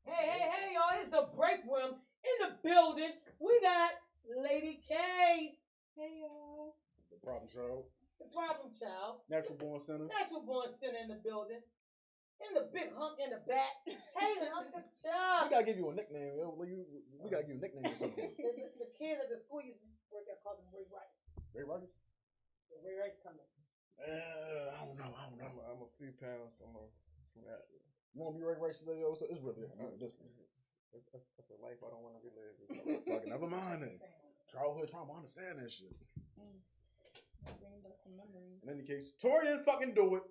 Hey, y'all! It's the break room in the building. We got Lady K. Hey, y'all. The problem child. The problem child. Natural born center. Natural born center in the building. In the big hunk in the back. Hey, hunk the child. We gotta give you a nickname, yo. We gotta give you a nickname or something. The kids at the school used to work there, called them Ray Rice. Ray Rice? Ray Rice coming. I don't know. I'm a few pounds from that. You want to be Ray Rice today, yo? So it's really this one. That's a life I don't want to relive. Fucking never mind then. Childhood trauma, I understand that shit. In any case, Tori didn't fucking do it.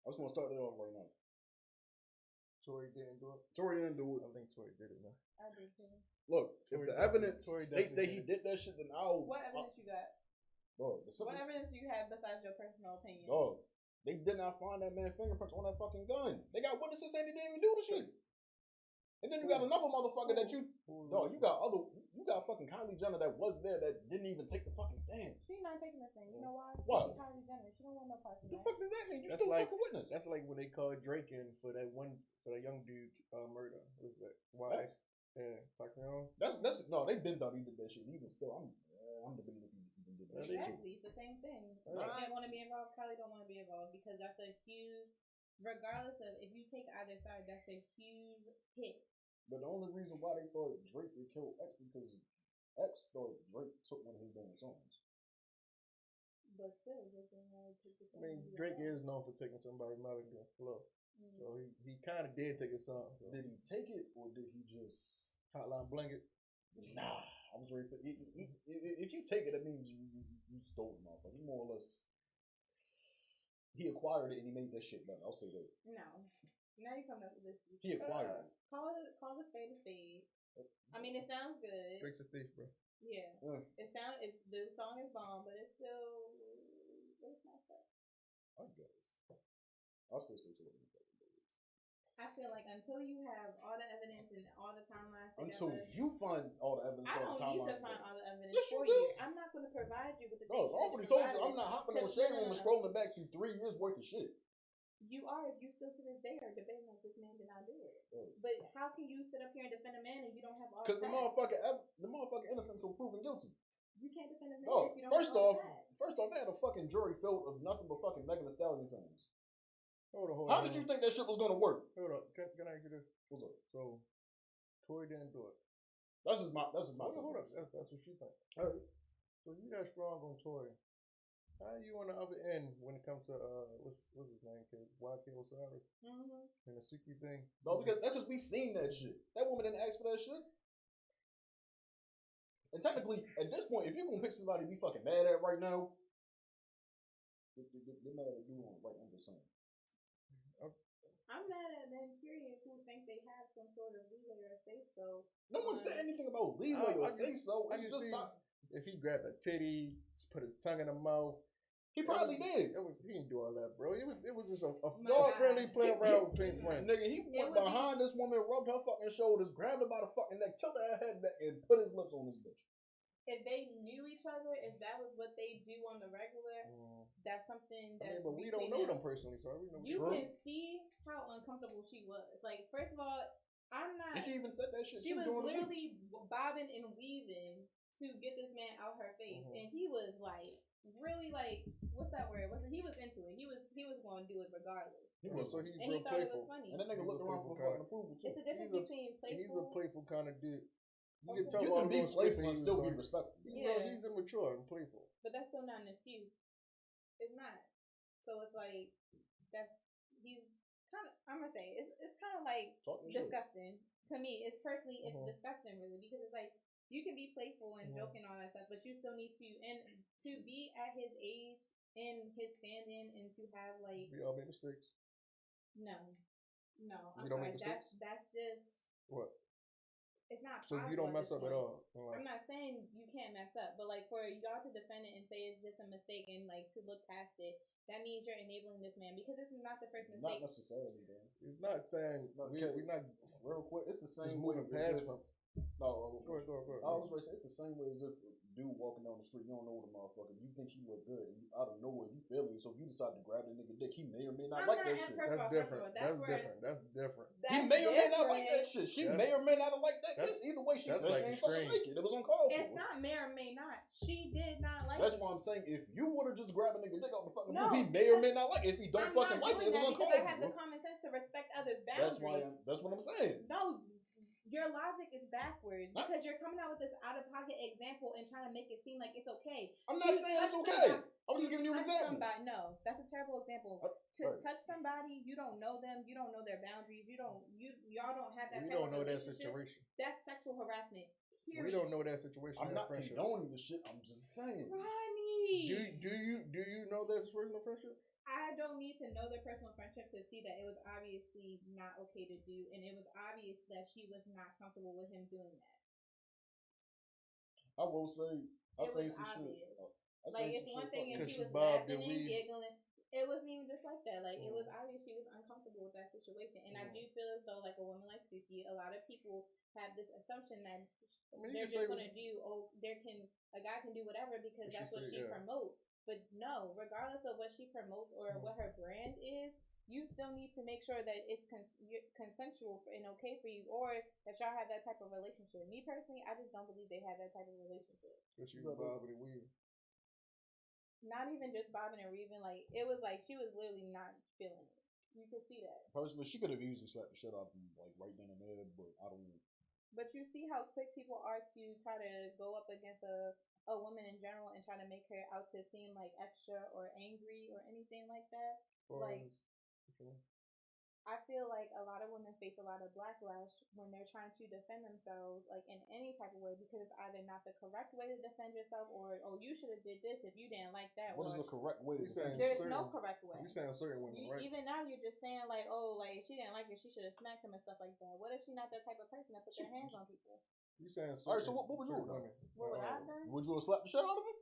I just want to start that off right now. Tori didn't do it? Tori didn't do it. I think Tori did it, man. I did too. Look, if the evidence states that he did that shit, then I'll... What evidence you got? Dog, what evidence do you have besides your personal opinion? Dog, they did not find that man's fingerprints on that fucking gun. They got witnesses saying they didn't even do the shit. And then you got another motherfucker that you... Dog, you got fucking Kylie Jenner that was there that didn't even take the fucking stand. She's not taking the stand. You know why? What? She's Kylie Jenner. She don't want no part of What the fuck does that mean? You That's still like, fucking witness. That's like when they called Drake in for that young dude murder. What was that? What? Yeah, Toxion. That's no, they've been done. He did that shit. Even still, I'm debating if he even did that shit. Exactly, it's the same thing. Drake didn't want to be involved. Kylie don't want to be involved because that's a huge. Regardless of if you take either side, that's a huge hit. But the only reason why they thought Drake would kill X because X thought Drake took one of his damn songs. But still, Drake didn't want to take the song. I mean, Drake is known for taking somebody's mouth and flow. So he kind of did take his song. So. Did he take it or did he just Hotline Bling it? Nah, I was ready to say if you take it, that means you stole it, motherfucker. You more or less he acquired it and he made that shit better. I'll say that. No, now you coming up with this. He acquired it. Call the spade a spade. I mean, it sounds good. Drake's a thief, bro. Yeah, the song is bomb, but it's not that. I guess. I'll still say to it. I feel like until you have all the evidence and all the timelines until together, you find all the evidence. I don't need to find all the evidence for you. you. I'm not going to provide you with the things. I already told you I'm not hopping on Shade Room and scrolling back through 3 years worth of shit. You are if you still to this day are debating like this man did not do it. But how can you sit up here and defend a man and you don't have all? Because the motherfucker innocent until proven guilty. You can't defend a man if you don't. First off, they had a fucking jury filled of nothing but fucking Megan Thee Stallion fans. Hold on. How did you think that shit was gonna work? Hold up. Can I ask you this? What's up? So, Tori didn't do it. That's just my. Hold up. That's what she thinks. All right. So you got strong on Tori. How are you on the other end when it comes to what's his name? YK Osiris and the Suki thing? No, because that's just we seen that shit. That woman didn't ask for that shit. And technically, at this point, if you're gonna pick somebody to be fucking mad at right now, you're mad at doing it right. I'm just saying. I'm mad at them, period, who think they have some sort of leeway or say so. No one said anything about leeway or say so. I just see if he grabbed a titty, put his tongue in the mouth. He probably did. He didn't do all that, bro. It was just a friendly play around between friends. Nigga, he went behind this woman, rubbed her fucking shoulders, grabbed her by the fucking neck, tilted her head back, and put his lips on this bitch. If they knew each other, if that was what they do on the regular, that's something that. But we don't know them personally, so we know. You can see how uncomfortable she was. Like, first of all, I'm not. And she even said that shit. She was literally bobbing and weaving to get this man out her face, and he was like, really like, what's that word? He was into it. He was going to do it regardless. He thought it was funny. And that nigga looked around for fucking approval too. It's a difference between playful. He's a playful kind of dude. You can be playful and still be respectful. Yeah, he's immature and playful. But that's still not an excuse. It's not. So it's like he's kind of. I'm gonna say it's kind of like disgusting to me. It's personally disgusting really because it's like you can be playful and joking and all that stuff, but you still need to be at his age and his standing and to have like. We all make mistakes. No. I'm sorry. That's just what. It's not. So you don't mess up at all. I'm not saying you can't mess up, but like for y'all to defend it and say it's just a mistake and like to look past it, that means you're enabling this man because this is not the first mistake. Not necessarily, man. It's not saying we're not real quick. It's the same moving past from. No, go ahead. I was racing. It's the same way as if a dude walking down the street, you don't know the motherfucker. You think he look good, and out of nowhere you feel it. So if you decide to grab the nigga dick, he may or may not like that shit. That's different. That's different. He may or may not like that shit. She may or may not have liked that kiss. Either way, she said she ain't fucking like it. It was uncalled for. It's not may or may not. She did not like it. That's why I'm saying if you would have just grabbed a nigga dick off the fucking room, he may or may not like it. If he don't fucking like it, it was uncalled for. I have the common sense to respect others' boundaries. That's what I'm saying. No. Your logic is backwards because you're coming out with this out-of-pocket example and trying to make it seem like it's okay. I'm not saying it's okay. I'm just giving you an example. No, that's a terrible example. To touch somebody, you don't know them, you don't know their boundaries, y'all don't have that. We don't know that situation. That's sexual harassment. Period. We don't know that situation. I'm not condoning the shit. I'm just saying. Ronnie, do you know that situation of friendship? I don't need to know their personal friendship to see that it was obviously not okay to do, and it was obvious that she was not comfortable with him doing that. I will say, say some obvious. Shit. Like, it's one thing if she was laughing and giggling. It wasn't even just like that. Like, it was obvious she was uncomfortable with that situation. And I do feel as though, like, a woman like Suki, a lot of people have this assumption that they're just going to do, a guy can do whatever because that's what she promotes. But no, regardless of what she promotes or what her brand is, you still need to make sure that it's consensual and okay for you, or that y'all have that type of relationship. Me personally, I just don't believe they have that type of relationship. But she was bobbing and weaving. Not even just bobbing and weaving. Like, it was like she was literally not feeling it. You could see that. Personally, she could have easily slapped the shit out of him, like right then and there, but I don't. But you see how quick people are to try to go up against a woman in general and try to make her out to seem like extra or angry or anything like that. I feel like a lot of women face a lot of backlash when they're trying to defend themselves, like in any type of way, because it's either not the correct way to defend yourself, or you should have did this if you didn't like that. What is the correct way to defend? There's no correct way. You saying certain women, right? Even now, you're just saying like, oh, like if she didn't like it, she should have smacked him and stuff like that. What if she's not that type of person that puts their hands on people? You saying all right? So what would you have done? What would I have done? Would you have slapped the shit out of him?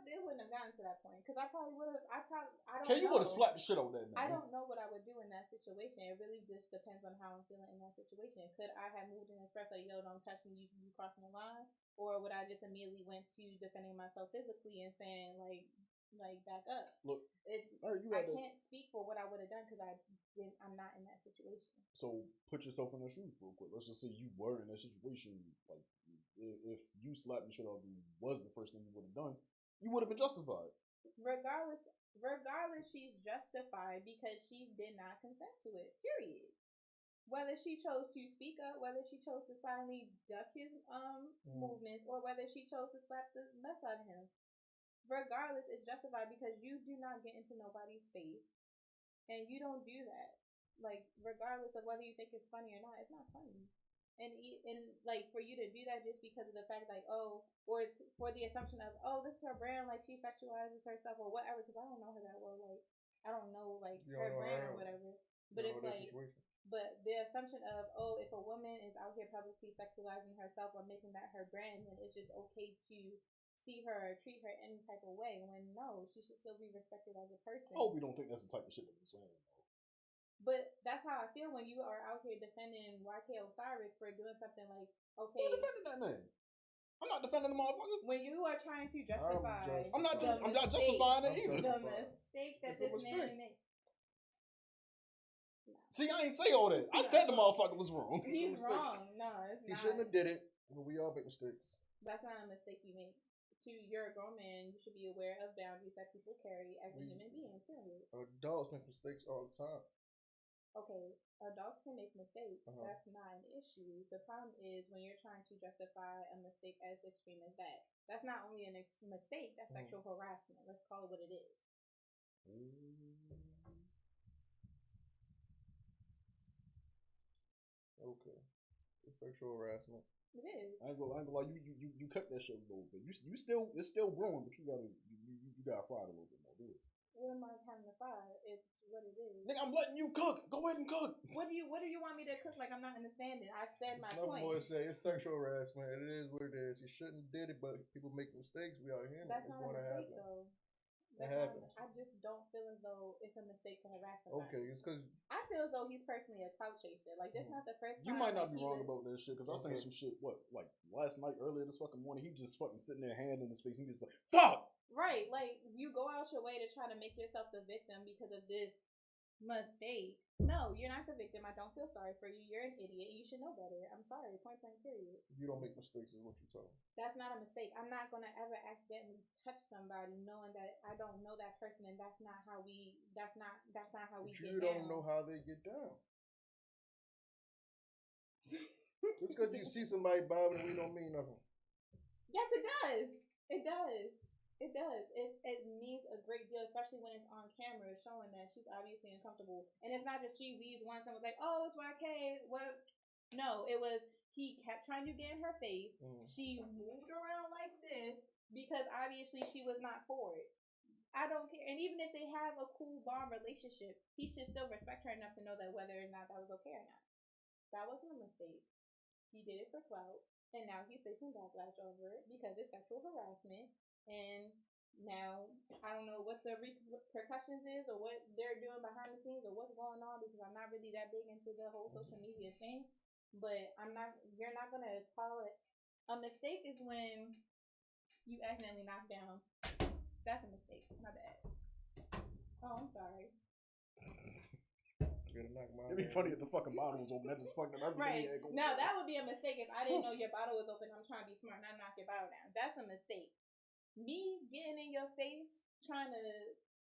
It wouldn't have gotten to that point because I probably would have. I don't know. You would have slapped the shit out of that man. I don't know what I would do in that situation. It really just depends on how I'm feeling in that situation. Could I have moved and expressed like, "Yo, don't touch me, you crossing the line," or would I just immediately went to defending myself physically and saying like back up? Look, I can't speak for what I would have done because I'm not in that situation. So put yourself in their shoes real quick. Let's just say you were in that situation. Like, if you slapping shit out of you was the first thing you would have done, you would have been justified. Regardless, she's justified because she did not consent to it. Period. Whether she chose to speak up, whether she chose to silently duck his movements, or whether she chose to slap the mess out of him. Regardless, it's justified because you do not get into nobody's face, and you don't do that. Like, regardless of whether you think it's funny or not, it's not funny. And like, for you to do that just because of the fact, like, or it's for the assumption of, oh, this is her brand, like, she sexualizes herself or whatever, because I don't know her that well, like, I don't know, like, her brand or whatever. But it's like, but the assumption of, oh, if a woman is out here publicly sexualizing herself or making that her brand, then it's just okay to see her or treat her any type of way, when no, she should still be respected as a person. I hope you don't think that's the type of shit that you're saying, though. But that's how I feel when you are out here defending YK Osiris for doing something like, okay. Who defending that man? I'm not defending the motherfucker. When you are trying to justify, I'm not justifying it either. The mistake that this man made. See, I ain't say all that. I said the motherfucker was wrong. He's wrong. No, it's not. He shouldn't have did it. But we all make mistakes. That's not a mistake you make. You're a grown man. You should be aware of boundaries that people carry as a human being. Period. Adults make mistakes all the time. Okay, adults can make mistakes. That's not an issue. The problem is when you're trying to justify a mistake as extreme as that. That's not only a mistake, that's sexual harassment. Let's call it what it is. Okay. It's sexual harassment. It is. I ain't gonna lie, you cut that shit a little bit. It's still growing, but you gotta fry it a little bit more. Do it. What am I having to fry? It's what it is. Nigga, I'm letting you cook. Go ahead and cook. What do you want me to cook? Like, I'm not understanding. I've said my point. Boy say it's sexual harassment. It is what it is. You shouldn't have did it, but people make mistakes. We out here. That's not a mistake, though. It happens. I just don't feel as though it's a mistake to harass somebody. Okay, it's because I feel as though he's personally a clout chaser. Like, this not the first time. You might not be wrong about that shit, because I seen some shit, like last night, earlier this fucking morning, he just fucking sitting there, hand in his face, and he just like, fuck! Right, like, you go out your way to try to make yourself the victim because of this mistake. No, you're not the victim. I don't feel sorry for you. You're an idiot. You should know better. I'm sorry. Point blank, period. You don't make mistakes, is what you're telling me. That's not a mistake. I'm not gonna ever accidentally touch somebody knowing that I don't know that person, and that's not how we. That's not how we. You don't know how they get down. Just because you see somebody bobbing, we don't mean nothing. Yes, it does. It does. It does. It means a great deal, especially when it's on camera, showing that she's obviously uncomfortable. And it's not just she leaves once and was like, "Oh, it's YK." What? No, it was he kept trying to get in her face. She moved around like this because obviously she was not for it. I don't care. And even if they have a cool bond relationship, he should still respect her enough to know that whether or not that was okay or not. That wasn't a mistake. He did it for clout, and now he's facing backlash over it because it's sexual harassment. And now I don't know what the repercussions is or what they're doing behind the scenes or what's going on, because I'm not really that big into the whole social media thing. But you're not gonna call it a mistake is when you accidentally knock down. That's a mistake. My bad. Oh, I'm sorry. It'd be funny if the fucking bottle was open. That just fucked up everything. Right. Now that would be a mistake if I didn't know your bottle was open. I'm trying to be smart and I knock your bottle down. That's a mistake. Me getting in your face, trying to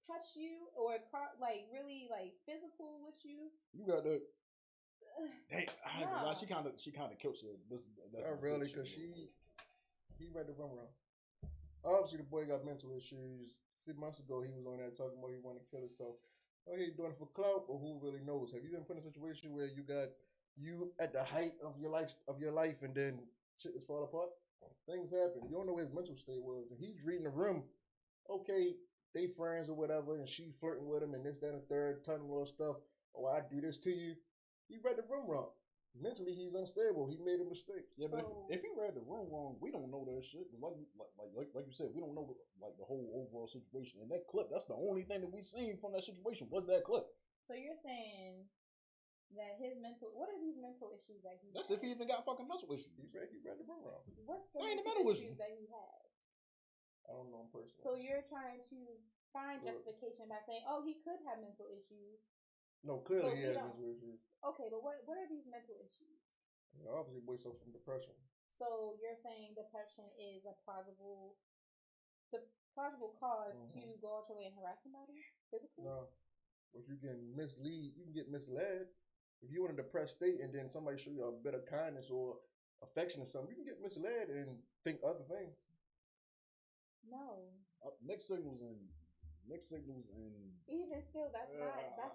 touch you, or like really like physical with you. You got that. Dang, nah. She kind of killed you. That's not really, because he read the room wrong. Obviously, the boy got mental issues. 6 months ago, he was on there talking about he wanted to kill himself. Oh, he's doing it for clout, or who really knows? Have you been put in a situation where you at the height of your life, and then shit is fall apart? Things happen. You don't know what his mental state was, and he's reading the room. Okay, they friends or whatever, and she flirting with him, and this, that, and the third, telling him little stuff. Oh, I do this to you. He read the room wrong. Mentally, he's unstable. He made a mistake. Yeah, but if he read the room wrong, we don't know that shit. Like you said, we don't know the whole overall situation. And that clip, that's the only thing that we seen from that situation was that clip. So you're saying that what are these mental issues that he That's has? if he even got fucking mental issues. He read the room wrong. What's the mental issues that he has? I don't know him personally. So you're trying to find justification by saying, oh, he could have mental issues. No, clearly he has mental issues. Okay, but what are these mental issues? Obviously, boy suffers from depression. So you're saying depression is a plausible cause to go out your way and harass somebody physically? No, but you can get misled. If you're in a depressed state and then somebody show you a bit of kindness or affection or something, you can get misled and think other things. No. Mixed signals and even still, that's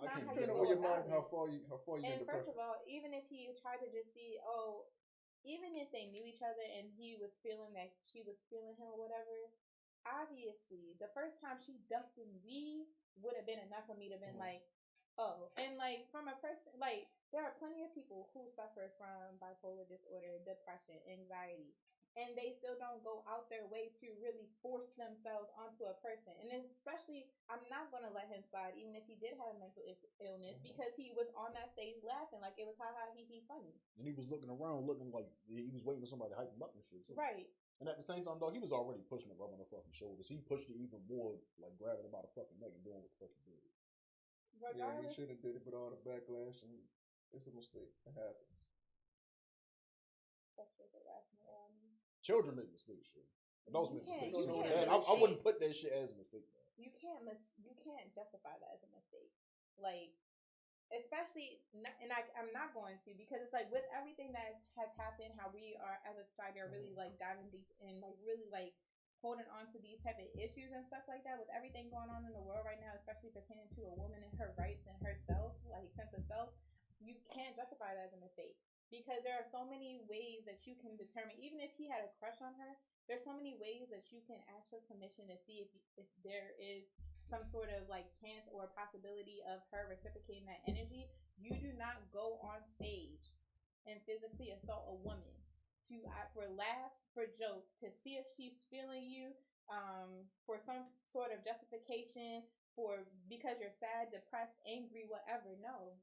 not how you know your mind, how far you and first of all, even if he tried to just see, even if they knew each other and he was feeling that she was feeling him or whatever, obviously the first time she ducked and weaved would have been enough for me to have been like, oh. And like from a person, like there are plenty of people who suffer from bipolar disorder, depression, anxiety, and they still don't go out their way to really force themselves onto a person. And especially, I'm not going to let him slide, even if he did have a mental illness, because he was on that stage laughing like it was ha ha he funny. And he was looking around, looking like he was waiting for somebody to hype him up and shit. So. Right. And at the same time, though, he was already pushing it, rubbing her fucking shoulders. He pushed it even more, like grabbing her by the fucking neck and doing what the fuck he did. Yeah, he should have did it, but all the backlash, and it's a mistake. It happens. Sexual harassment. Children make mistakes, shit. Adults make mistakes. I wouldn't put that shit as a mistake, man. You can't justify that as a mistake. Like, especially, and I'm not going to, because it's like with everything that has happened, how we are as a society are really like diving deep and like really like holding on to these type of issues and stuff like that, with everything going on in the world right now, especially pertaining to a woman and her rights and herself, like sense of self, you can't justify that as a mistake. Because there are so many ways that you can determine, even if he had a crush on her, there's so many ways that you can ask her permission to see if there is some sort of like chance or possibility of her reciprocating that energy. You do not go on stage and physically assault a woman for laughs, for jokes, to see if she's feeling you, for some sort of justification because you're sad, depressed, angry, whatever. No.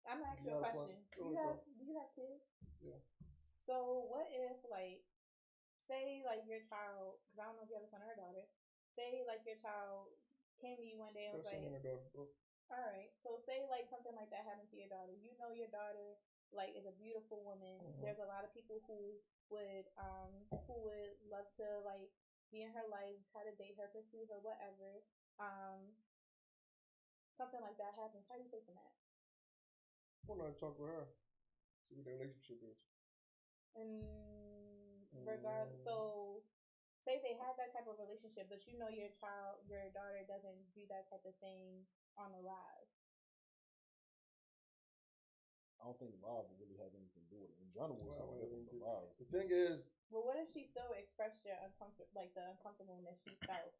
I'm gonna ask you a question. Do you have kids? Yeah. So what if say your child, because I don't know if you have a son or a daughter. Say your child came to you one day and was like, all right. So say something like that happened to your daughter. You know your daughter is a beautiful woman. Mm-hmm. There's a lot of people who would love to be in her life, try to date her, pursue her, whatever. Something like that happens. How do you take from that? Well, I talk with her. See what their relationship is. And regardless, so say they have that type of relationship, but you know your daughter doesn't do that type of thing on the live. I don't think live will really have anything to do with it. In general, it's something different than live. The thing is, well, what if she still expressed the uncomfortableness she felt,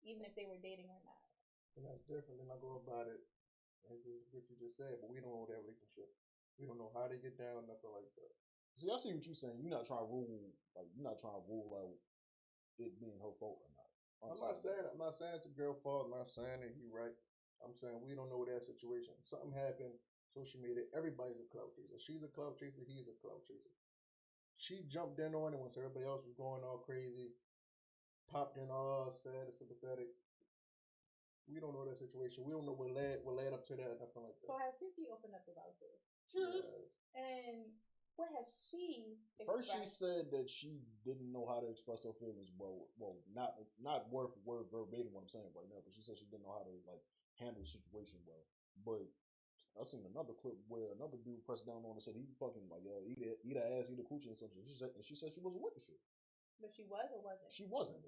even if they were dating or not? And that's different. Then I go about it, as what you just said, but we don't know their relationship. We don't know how they get down, nothing like that. See, I see what you're saying. You're not trying to rule out it being her fault or not. I'm not saying it's a girl's fault. I'm not saying that he's right. I'm saying we don't know their situation. Something happened. Social media. Everybody's a clout chaser. She's a clout chaser. He's a clout chaser. She jumped in on it once everybody else was going all crazy. Popped in all sad and sympathetic. We don't know that situation. We don't know what led up to that. Nothing like that. So has Suki opened up about this? Yes. And what has she expressed? First, she said that she didn't know how to express her feelings well. Well, not word for word verbatim what I'm saying right now, but she said she didn't know how to handle the situation well. But I seen another clip where another dude pressed down on her and said he fucking eat her ass, eat her coochie and something. She said she wasn't with the shit. But she was or wasn't? She wasn't.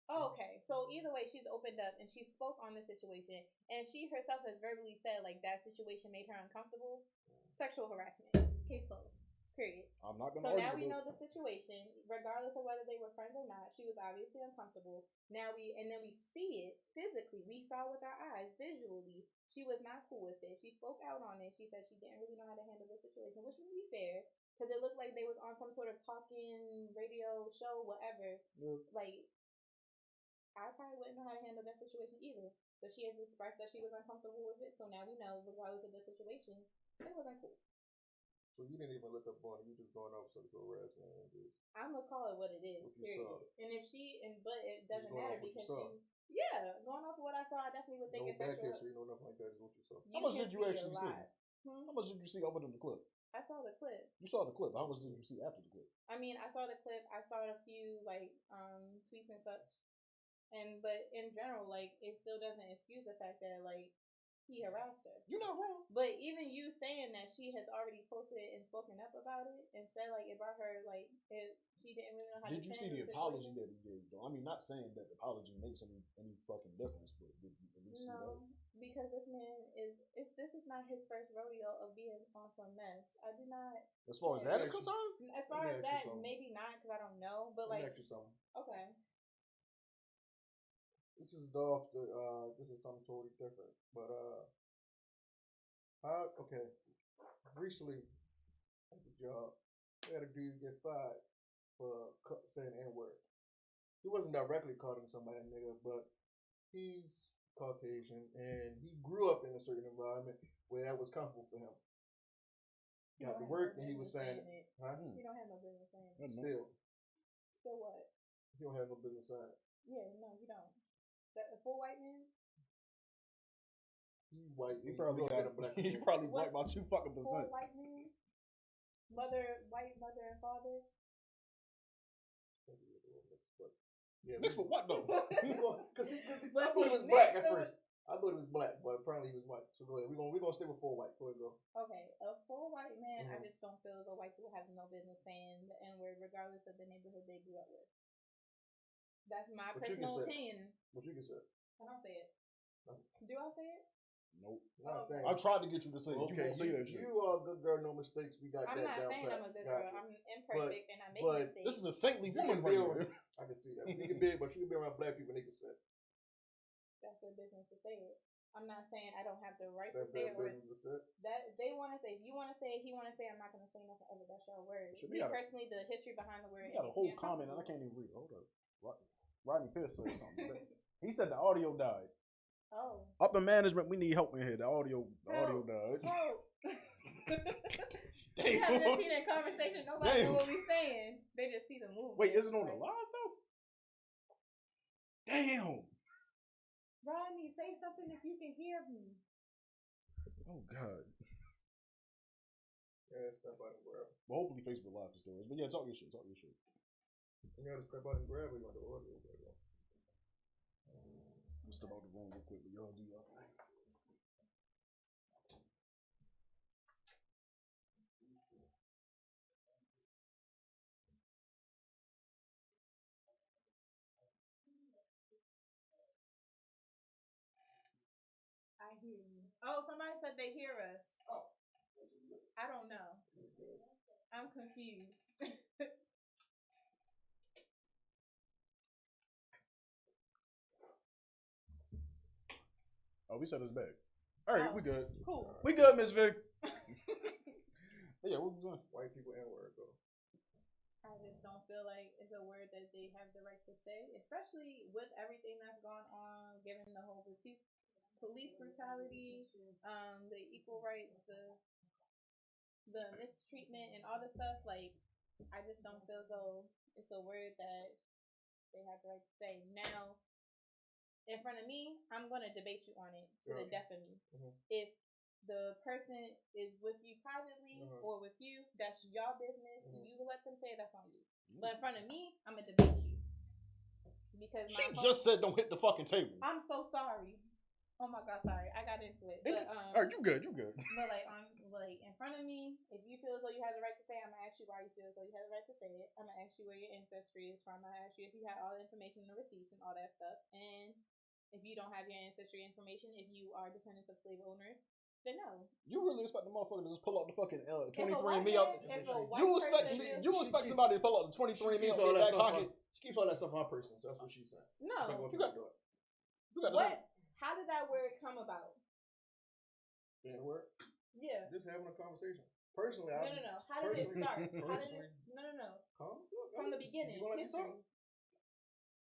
Oh, okay. So either way, she's opened up and she spoke on the situation, and she herself has verbally said that situation made her uncomfortable. Sexual harassment. Case closed. Period. I'm not gonna. So now we know the situation, regardless of whether they were friends or not. She was obviously uncomfortable. Then we see it physically. We saw with our eyes, visually. She was not cool with it. She spoke out on it. She said she didn't really know how to handle the situation, which would be fair because it looked like they was on some sort of talking radio show, whatever. Yeah. I probably wouldn't know how to handle that situation either. But she has expressed that she was uncomfortable with it. So now we know, regardless of the situation, it wasn't cool. So you didn't even look up on it. You just going off sexual harassment. I'm gonna call it what it is. Period. Saw. And if but it doesn't matter because going off of what I saw, I definitely would think it's sexual. No back history, no nothing like that is what you saw. How much did you actually see? How much did you see other than the clip? I saw the clip. You saw the clip. How much did you see after the clip? I mean, I saw the clip. I saw a few tweets and such. But in general, it still doesn't excuse the fact that he harassed her. You're not wrong. But even you saying that she has already posted and spoken up about it and said it brought her she didn't really know how to. Did you see the apology that he gave though? I mean, not saying that the apology makes any fucking difference, but did you at least see that? No, because this man this is not his first rodeo of being on some mess. I do not. As far as that is concerned? As far as that, maybe not because I don't know. But let me ask you something. Okay. This is something totally different. But recently at the job, we had a dude get fired for saying the N-word. He wasn't directly calling somebody a nigga, but he's Caucasian and he grew up in a certain environment where that was comfortable for him. Got to work and he was saying it. Huh? You don't have no business saying it. Still what? You don't have no business saying it. Yeah, no, you don't. A full white man? He white. He probably white by 2%. Full white man? White mother and father? Yeah, mixed with what though? Because I thought he was black at first. I thought he was black, but apparently he was white. So go ahead. We're gonna stay with full white. Go ahead, go. Okay, a full white man. I just don't feel as though white people have no business saying the N-word, regardless of the neighborhood they grew up with. That's my personal opinion. But you can say it. I don't say it. No. Do I say it? Nope. Not saying. I tried to get you to say it. You won't say that shit. You are a good girl, no mistakes. We got I'm that down. I'm not saying I'm a good girl. I'm imperfect and I make mistakes. This is a saintly woman right here. I can see that. You can be, but you can be around black people and they can say it. That's their business to say it. I'm not saying I don't have the right to That's say their it, or business to say. that they want to say. If you want to say it, he want to say it, I'm not going to say nothing other. That's your word. Shit, Me personally, the history behind the word. We got a whole comment and I can't even read. Hold up. Rodney Pierce said something. He said the audio died. Oh. Up in management, we need help in here. The audio died. We having a heated conversation. Nobody know what we saying. They just see the movie. Wait, is it on the live though? Damn. Rodney, say something if you can hear me. Oh God. Yeah, step out and grab. Well, hopefully Facebook Live is still is. But yeah, talk your shit. You gotta step out and grab it on the audio. I'm step out the room real quick, but y'all do y'all thing. I hear you. Oh, somebody said they hear us. Oh. I don't know. I'm confused. Oh, we said it's back. All right, we good. Cool. We good, Miss Vic. Yeah, what was doing? White people and word though. I just don't feel like it's a word that they have the right to say, especially with everything that's gone on, given the whole police brutality, the equal rights, the mistreatment, and all the stuff. Like, I just don't feel as though it's a word that they have the right to say. Now, in front of me, I'm gonna debate you on it to the death of me. Mm-hmm. If the person is with you privately or with you, that's your business. You let them say it, that's on you. But in front of me, I'm gonna debate you because she just said don't hit the fucking table. I'm so sorry. Oh my God, sorry, I got into it. But alright, you good. But like in front of me, if you feel as though you have the right to say it, I'm gonna ask you why you feel as though you have the right to say it. I'm gonna ask you where your ancestry is from. I'm gonna ask you if you have all the information and the receipts and all that stuff. And if you don't have your ancestry information, if you are descendants of slave owners, then no. You really expect the motherfucker to just pull out the fucking 23andMe out? You expect somebody to pull out the 23andMe out their back pocket? She keeps all that stuff on her person. So that's what she's saying. No. What? How did that word come about? Yeah, word? Yeah. Just having a conversation. Personally, No. How did it start? No. From the beginning. History.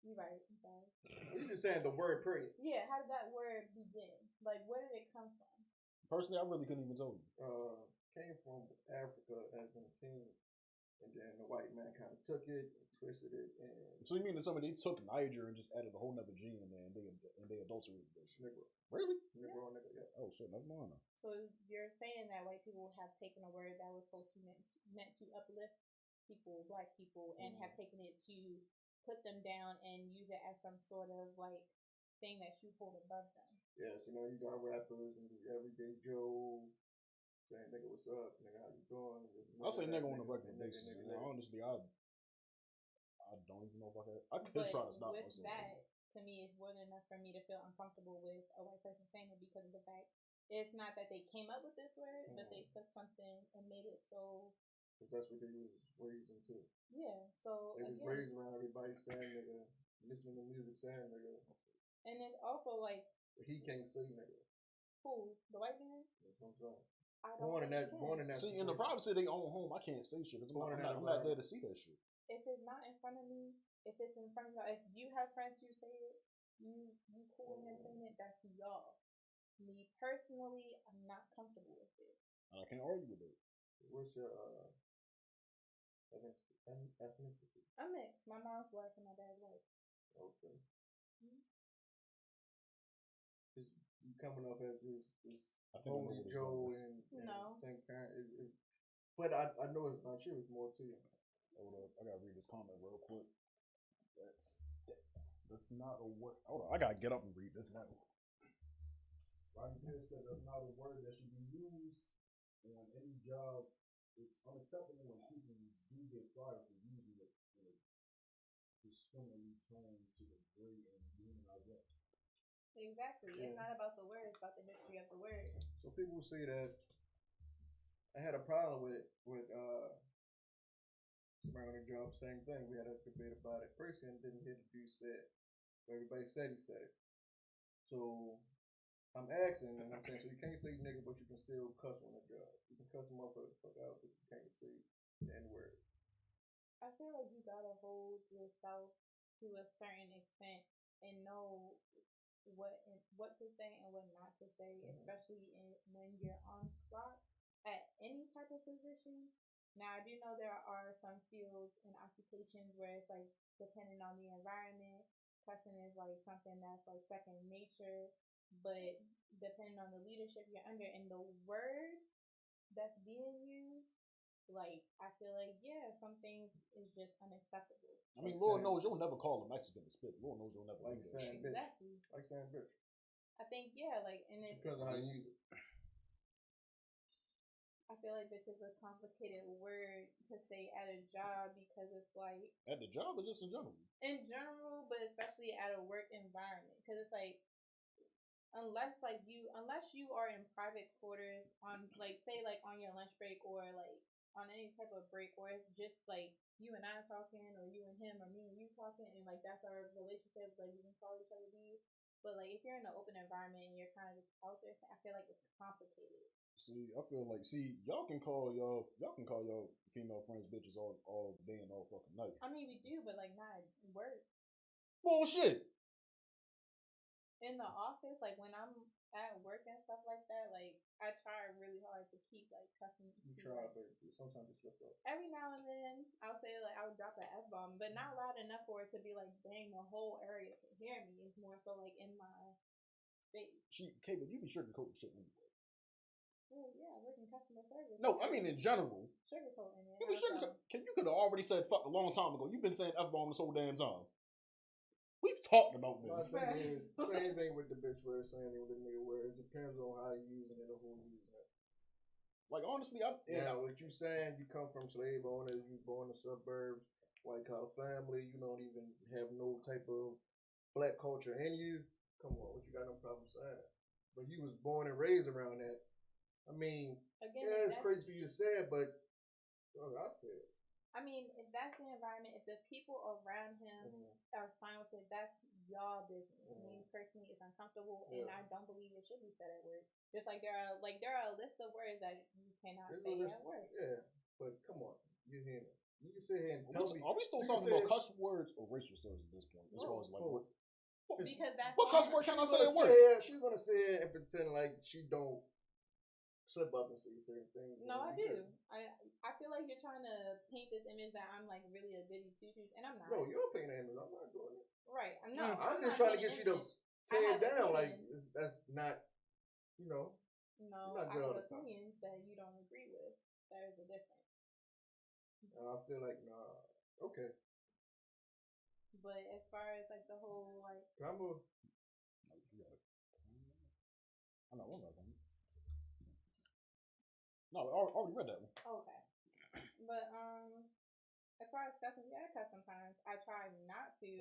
You're right. I'm sorry. You're just saying the word period. Yeah, how did that word begin? Like, where did it come from? Personally, I really couldn't even tell you. Came from Africa as in a king, and then the white man kind of took it and twisted it. And so you mean that somebody took Niger and just added a whole nother gene in there and they adulterated this? Negro. Really? Negro, yeah. Oh shit, never mind. So you're saying that white people have taken a word that was supposed to be meant to uplift people, black people, and have taken it to put them down and use it as some sort of like thing that you hold above them. Yeah, so now you got rappers and everyday Joe saying, nigga, what's up? Nigga, how you doing? I'll say nigga on a regular basis. Honestly, I don't even know if I could try to stop myself. With that, to me, it's more than enough for me to feel uncomfortable with a white person saying it because of the fact it's not that they came up with this word, but they took something and made it so. Because that's what they was raised into. Yeah, so they was raised around everybody saying nigga, listening to music saying nigga. And it's also like he can't say nigga. Who? The white man? That's what I'm saying. Born in that. See, in the privacy of their own home, I can't say shit. I'm not there to see that shit. If it's not in front of me, if it's in front of y'all, if you have friends who say it, you cool with him saying it, that's y'all. Me personally, I'm not comfortable with it. I can't argue with it. What's your ethnicity? I'm mixed. My mom's black and my dad's white. Okay. You coming up as this homie Joe and same parent, but I know it's not true. It's more to you. Hold up, I gotta read this comment real quick. That's not a word. Hold on, I gotta get up and read this now. Rodney Pierce said that's not a word that should be used on any job. It's unacceptable when people do get fired for using it in a discriminatory tone to degrade and demonize it. Exactly. Yeah. It's not about the word, it's about the history of the word. So people say that I had a problem with somebody on the job, same thing. We had a debate about it. Person didn't hear the dude said. Everybody said he said it. So I'm asking, and I'm saying, so you can't say nigga, but you can still cuss on the job. You can cuss a motherfucker the fuck out, but you can't say the N word. I feel like you gotta hold yourself to a certain extent and know what to say and what not to say, especially when you're on clock at any type of position. Now, I do know there are some fields and occupations where it's like depending on the environment, cussing is like something that's like second nature. But depending on the leadership you're under and the word that's being used, like I feel like some things is just unacceptable. I mean, Lord knows you'll never call a Mexican a spit. Lord knows you'll never like saying bitch. Exactly. Like saying bitch. I think like and it depends on how you use it. I feel like bitch is a complicated word to say at a job because it's like at the job or just in general. In general, but especially at a work environment, because it's like unless you are in private quarters on like say like on your lunch break or like on any type of break where it's just like you and I talking or you and him or me and you talking and like that's our relationship, like we can call each other these. But like if you're in an open environment and you're kind of just out there, I feel like it's complicated. See, I feel like y'all can call y'all female friends bitches all day and all fucking night. I mean we do, but like not work. Bullshit. In the office, like when I'm at work and stuff like that, like I try really hard to keep like cussing. You try, but sometimes it slips up. Every now and then, I'll say like I'll drop an F bomb, but not loud enough for it to be like, dang, the whole area can hear me. It's more so like in my space. But you be sugarcoating shit anyway. Well, yeah, working customer service. No, I mean in general. Sugarcoating it. You could have already said fuck a long time ago. You've been saying F bomb this whole damn time. We've talked about this. Same thing with the bitch word, same thing with the nigga word. It depends on how you using it or who you using it. Like honestly, what you saying? You come from slave owners, you born in the suburbs, white collar family. You don't even have no type of black culture in you. Come on, what you got no problem saying? But you was born and raised around that. I mean, it's crazy for you to say it, but I said it. I mean, if that's the environment, if the people around him are fine with it, that's y'all business. Me personally, it's uncomfortable, and I don't believe it should be said at work. Just like there are a list of words that you cannot say at work. Yeah, but come on, you hear me? You can sit here and tell me. Are we still talking about cuss words or racial slurs at this point? As far as like what? Because that's what cuss word can I say at work? She's gonna sit here and pretend like she don't slip up and say certain things. No, I do. I feel like you're trying to paint this image that I'm like really a goody two shoes, and I'm not. No, you're painting an image. I'm not doing it. Right. I'm just trying to get you to tear down. Like that's not, No, I have opinions that you don't agree with. There is a difference. I feel like okay. But as far as like the whole like, I'm a. I know one of them. No, I already read that one. Okay. But as far as cussing, I cuss sometimes. I try not to.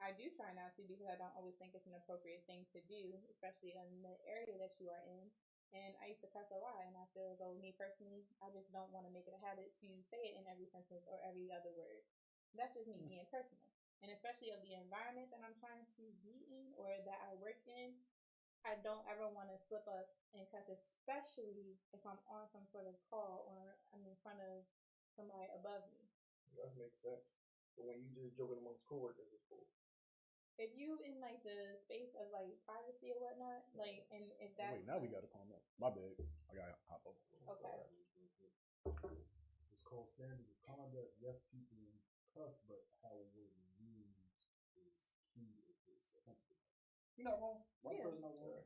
I do try not to because I don't always think it's an appropriate thing to do, especially in the area that you are in. And I used to cuss a lot, and I feel as though me personally, I just don't want to make it a habit to say it in every sentence or every other word. That's just me being personal. And especially of the environment that I'm trying to be in or that I work in, I don't ever want to slip up and cuss, especially if I'm on some sort of call or I'm in front of somebody above me. That makes sense. But when you just joking amongst coworkers, it's cool. If you in like the space of like privacy or whatnot, like, and if that's wait, now we gotta calm down. My bad. I gotta hop over. Okay. It's called standards of conduct. Yes, people cuss, but how it was used is key if it's sensitive. You're not wrong. One person not wrong.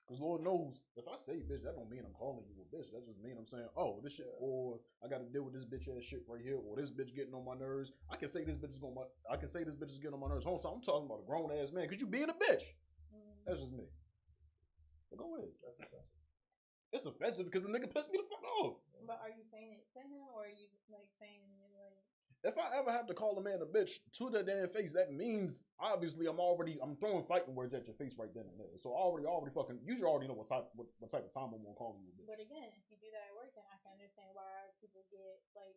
Because Lord knows, if I say bitch, that don't mean I'm calling you a bitch. That just mean I'm saying, oh, this shit, or I got to deal with this bitch ass shit right here, or this bitch getting on my nerves. I can say this bitch is getting on my nerves. So I'm talking about a grown ass man, because you being a bitch. That's just me. But go ahead. That's offensive. It's offensive because the nigga pissed me the fuck off. But are you saying it to him, or are you like saying it like? If I ever have to call a man a bitch to the damn face, that means obviously I'm throwing fighting words at your face right then and there. So you should already know what type of time I'm gonna call you a bitch. But again, if you do that at work, then I can understand why people get like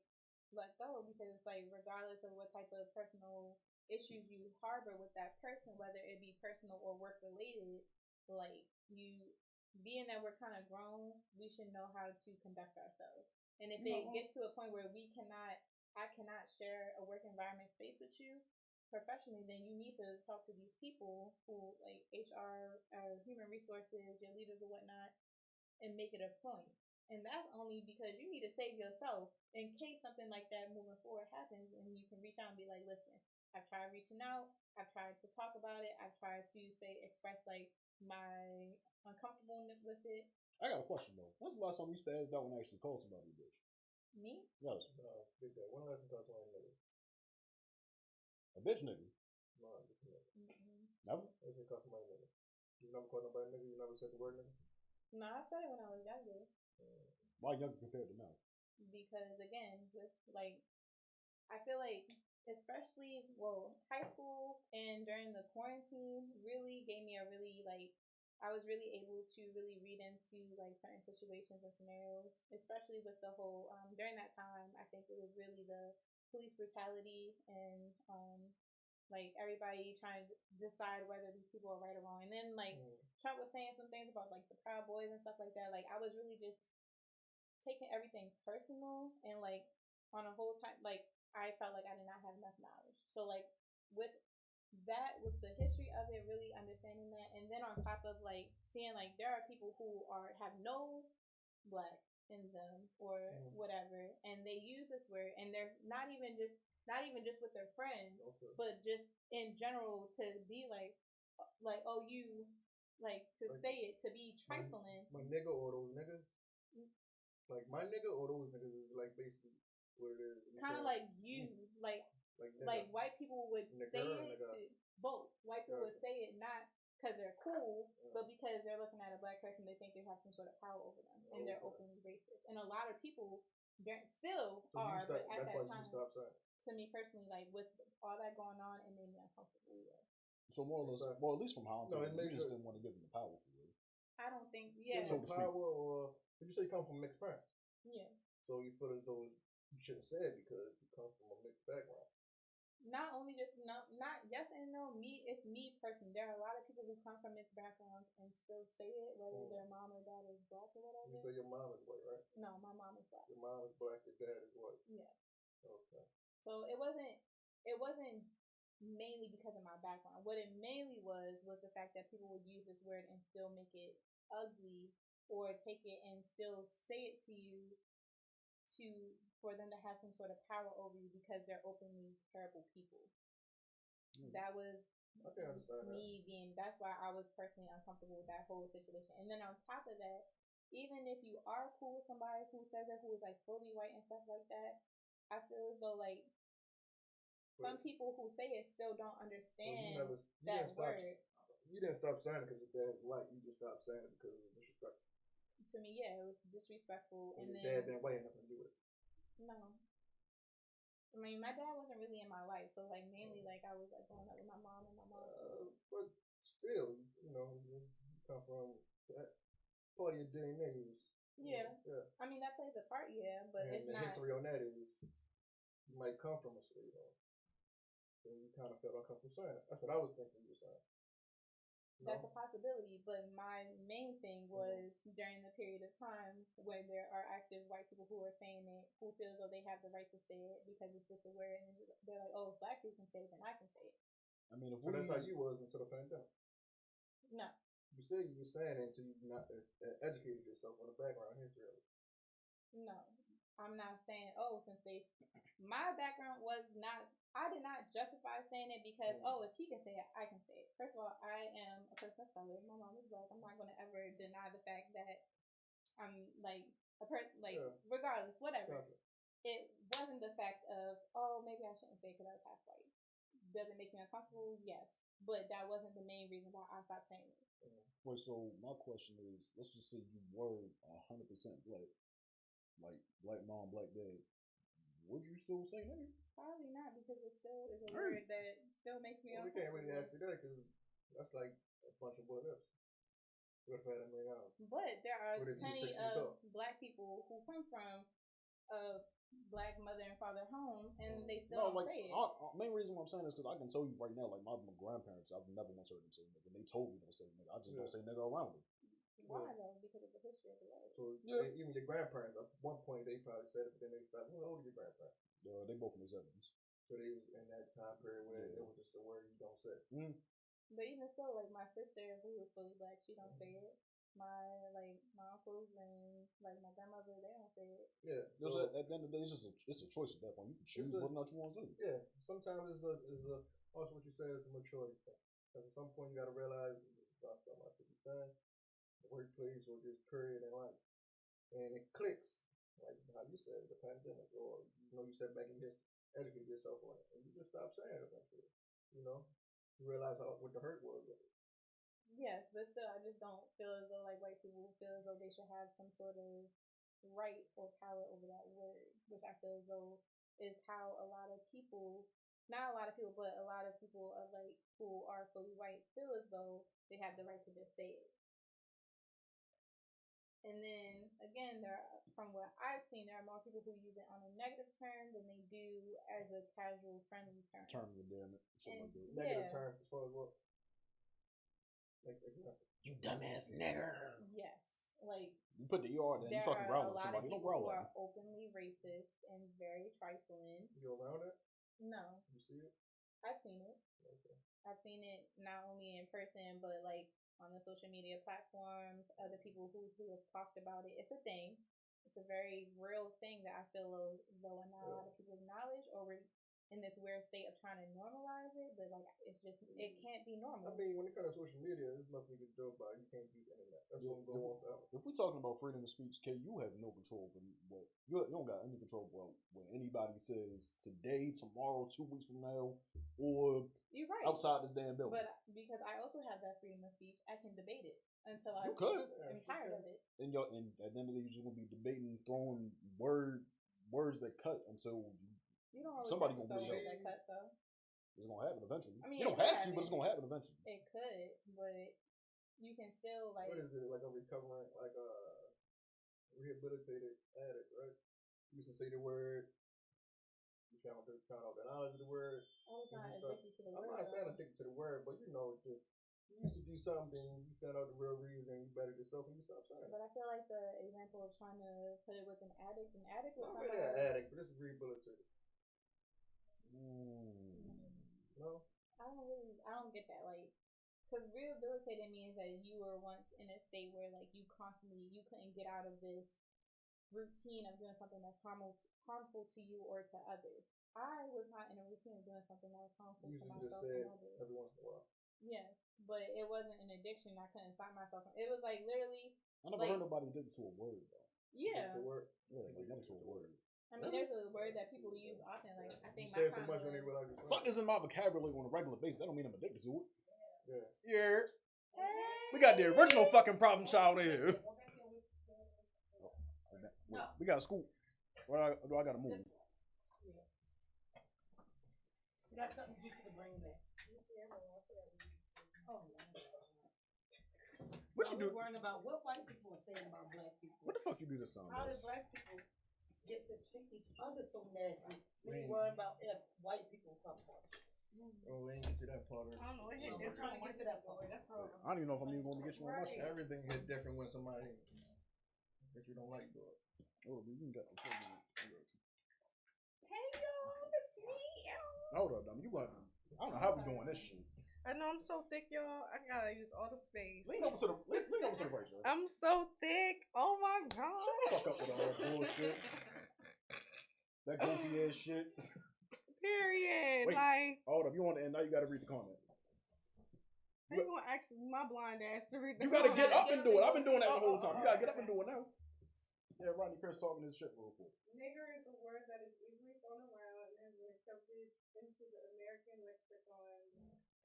let go, because it's like regardless of what type of personal issues you harbor with that person, whether it be personal or work related, like being that we're kind of grown, we should know how to conduct ourselves. And if it gets to a point where I cannot share a work environment space with you professionally, then you need to talk to these people who like HR, human resources, your leaders or whatnot, and make it a point. And that's only because you need to save yourself in case something like that moving forward happens, and you can reach out and be like, listen, I've tried reaching out, I've tried to talk about it, I've tried to express like my uncomfortableness with it. I got a question though. When's the last time you spazzed out and actually called somebody a bitch? Me? Yes. Did that. When last time you called somebody a nigga? A bitch nigga? No, just a nigga. Never? I just called somebody a nigga. You never called nobody a nigga? You never said the word nigga? No, I said it when I was younger. Why younger compared to now? Because again, with like, I feel like especially high school and during the quarantine really gave me a really like, I was really able to really read into like certain situations and scenarios, especially with the whole during that time. I think it was really the police brutality and like everybody trying to decide whether these people are right or wrong. And then like Trump was saying some things about like the Proud Boys and stuff like that. Like I was really just taking everything personal, and like on a whole time, like I felt like I did not have enough knowledge. So like with that, with the history of it, really understanding that, and then on top of like seeing like there are people who have no black in them or whatever, and they use this word, and they're not even just with their friends, but just in general to be like oh you like to say it to be trifling. My nigga or those niggas. Like my nigga or those niggas is like basically what it is. Kind of like you, like white people would say it to both. White people would say it not because they're cool, but because they're looking at a black person, they think they have some sort of power over them, and they're openly racist. And a lot of people still are, but at that time, to me personally, like with all that going on, it made me uncomfortable. Yeah. So more or less, well, at least from how I'm saying, you just didn't want to give them the power for real. I don't think, yeah. So to speak. Or did you say you come from mixed parents? Yeah. So you feel as though you shouldn't say it because you come from a mixed background. Not only just not yes and no. It's me personally. There are a lot of people who come from mixed backgrounds and still say it, whether their mom or dad is black or whatever. You say your mom is white, right? No, my mom is black. Your mom is black. Your dad is white. Yeah. Okay. So it wasn't mainly because of my background. What it mainly was the fact that people would use this word and still make it ugly, or take it and still say it to you for them to have some sort of power over you because they're openly terrible people. That was me being, that's why I was personally uncomfortable with that whole situation. And then on top of that, even if you are cool with somebody who says it, who is like fully white and stuff like that, I feel as though like some people who say it still don't understand that word. You didn't stop saying it because your dad was white. You just stopped saying it because it was disrespectful. To me, yeah, it was disrespectful. And your then dad been white enough to do it. No. I mean, my dad wasn't really in my life, so like mainly like I was like growing up with my mom and my mom's but still, you know, you come from that part of your DNA is. Yeah. I mean, that plays a part, yeah, but and it's the not. history on that is you might come from a slave home. And you kind of felt uncomfortable saying it. That's what I was thinking you were saying. That's a possibility, but my main thing was during the period of time when there are active white people who are saying it, who feel as though they have the right to say it because it's just a word, and they're like, oh, if black people can say it, then I can say it. I mean, so that's how you was until the pandemic. No. You said you were saying it until you not educated yourself on the background history of it. No. I'm not saying, since my background was not, I did not justify saying it because, if he can say it, I can say it. First of all, I am a person of color. My mom is black. I'm not going to ever deny the fact that I'm like a person, regardless, whatever. Gotcha. It wasn't the fact of, maybe I shouldn't say it because I was half white. Does it make me uncomfortable? Yes. But that wasn't the main reason why I stopped saying it. Wait, so my question is, let's just say you were 100% black. Like black mom, black dad, would you still say nigga? Probably not, because it still is a word that still makes me uncomfortable. We can't really ask you that because that's like a bunch of what ifs. What if I had $1 million? But there are plenty of black people who come from a black mother and father home, and they still don't say it. Main reason why I'm saying this because I can tell you right now, like my grandparents, I've never once heard them say nigga. They told me don't say nigga. I just don't say nigga around them. Why though? Because of the history of the word. So even your grandparents, at one point they probably said it, but then they stopped. How old are your grandparents? They both in their 70s. So they was in that time period where it was just a word you don't say. But even still, like my sister, who was fully black, she don't say it. My uncles and like my grandmother, they don't say it. Yeah. So at the end of the day, it's a choice at that point. You can choose whether or not you want to. Yeah. Sometimes it's also what you say is a maturity thing. Because at some point you got to realize something I should be saying, the workplace or just period in life, and it clicks like how you said the pandemic, or you said back in history, educate yourself on it, and you just stop saying it eventually. You realize what the hurt was. Yes, but still, I just don't feel as though like white people feel as though they should have some sort of right or power over that word, which I feel as though is how a lot of people, not a lot of people, but a lot of people of like who are fully white feel as though they have the right to just say it. And then again, from what I've seen, there are more people who use it on a negative term than they do as a casual, friendly term. Term of damn it. Negative term as far as what? You dumbass nigger. Yes, like you put the ER there. You fucking growl at somebody. You don't growl at them. There are a lot of people who are openly racist and very trifling. You around it? No. You see it? I've seen it. Okay. I've seen it not only in person, but like on the social media platforms. Other people who have talked about it. It's a thing. It's a very real thing that I feel as though not a lot of people acknowledge, or we're in this weird state of trying to normalize it, but like it can't be normal. I mean, when it comes to social media, there's nothing you can do about it. You can't beat the internet. That's what going on forever. If we're talking about freedom of speech, K, you have no control over what you don't got any control over what anybody says today, tomorrow, 2 weeks from now, or you're right. outside this damn building. But because I also have that freedom of speech, I can debate it until I'm tired of it. And at the end of the day, you're just gonna be debating, throwing words that cut until you don't always somebody gonna throw words that cut though. It's gonna happen eventually. I mean, you don't have to, but it's gonna happen eventually. It could, but you can still like. What is it like a recovering, like a rehabilitated addict, right? You used to say the word. You found out the knowledge of the word. I was not addicted to the word. I'm not saying addicted to the word, but just you used to do something, you found out the real reason, you bettered yourself, and you stopped saying it. But I feel like the example of trying to put it with an addict was not really an addict, but it's rehabilitated. No, I don't get that. Like, because rehabilitated means that you were once in a state where like you couldn't get out of this routine of doing something that's harmful to you or to others. I was not in a routine of doing something that was harmful to myself and others. Every once in a while. Yes, but it wasn't an addiction. I couldn't stop myself. It was like literally. I never heard nobody did it to a word though. Yeah. To a word. Yeah, like did it to a word. I mean, there's a word that people use often. Like I think you say so much when they realize you're fuck is in my vocabulary on a regular basis. That don't mean I'm addicted to it. Yeah. Yeah. Hey. We got the original fucking problem child in here. No. We got a school. Where do I gotta move? She got something juicy to bring back. Oh, what you do? Worrying about what white people are saying about black people. What the fuck you do this time? How did black people get to treat each other so nasty? We worry about if white people talk about it. Oh, we ain't get to that part. I don't know. We're trying to get to that part. That's all. I don't even know if I'm even going to get you on my shit. Everything hit different when somebody that you don't like do it. Oh, we can get the fuck on. Hey y'all, it's me. Hold up, dumb. You got. I don't know how we doing this shit. I know I'm so thick, y'all. I gotta use all the space. Lean over to the right, y'all. I'm so thick. Oh my god. Shut the fuck up with all that bullshit. That goofy ass shit. Period. Wait, like, hold up. You on the end now? You gotta read the comment. How you gonna ask my blind ass to read the comment? You gotta get up and do it. I've been doing that the whole time. You gotta get up and do it now. Yeah, Rodney Chris talking this shit real quick. Nigger is a word that is easily thrown around and has been accepted into the American lexicon,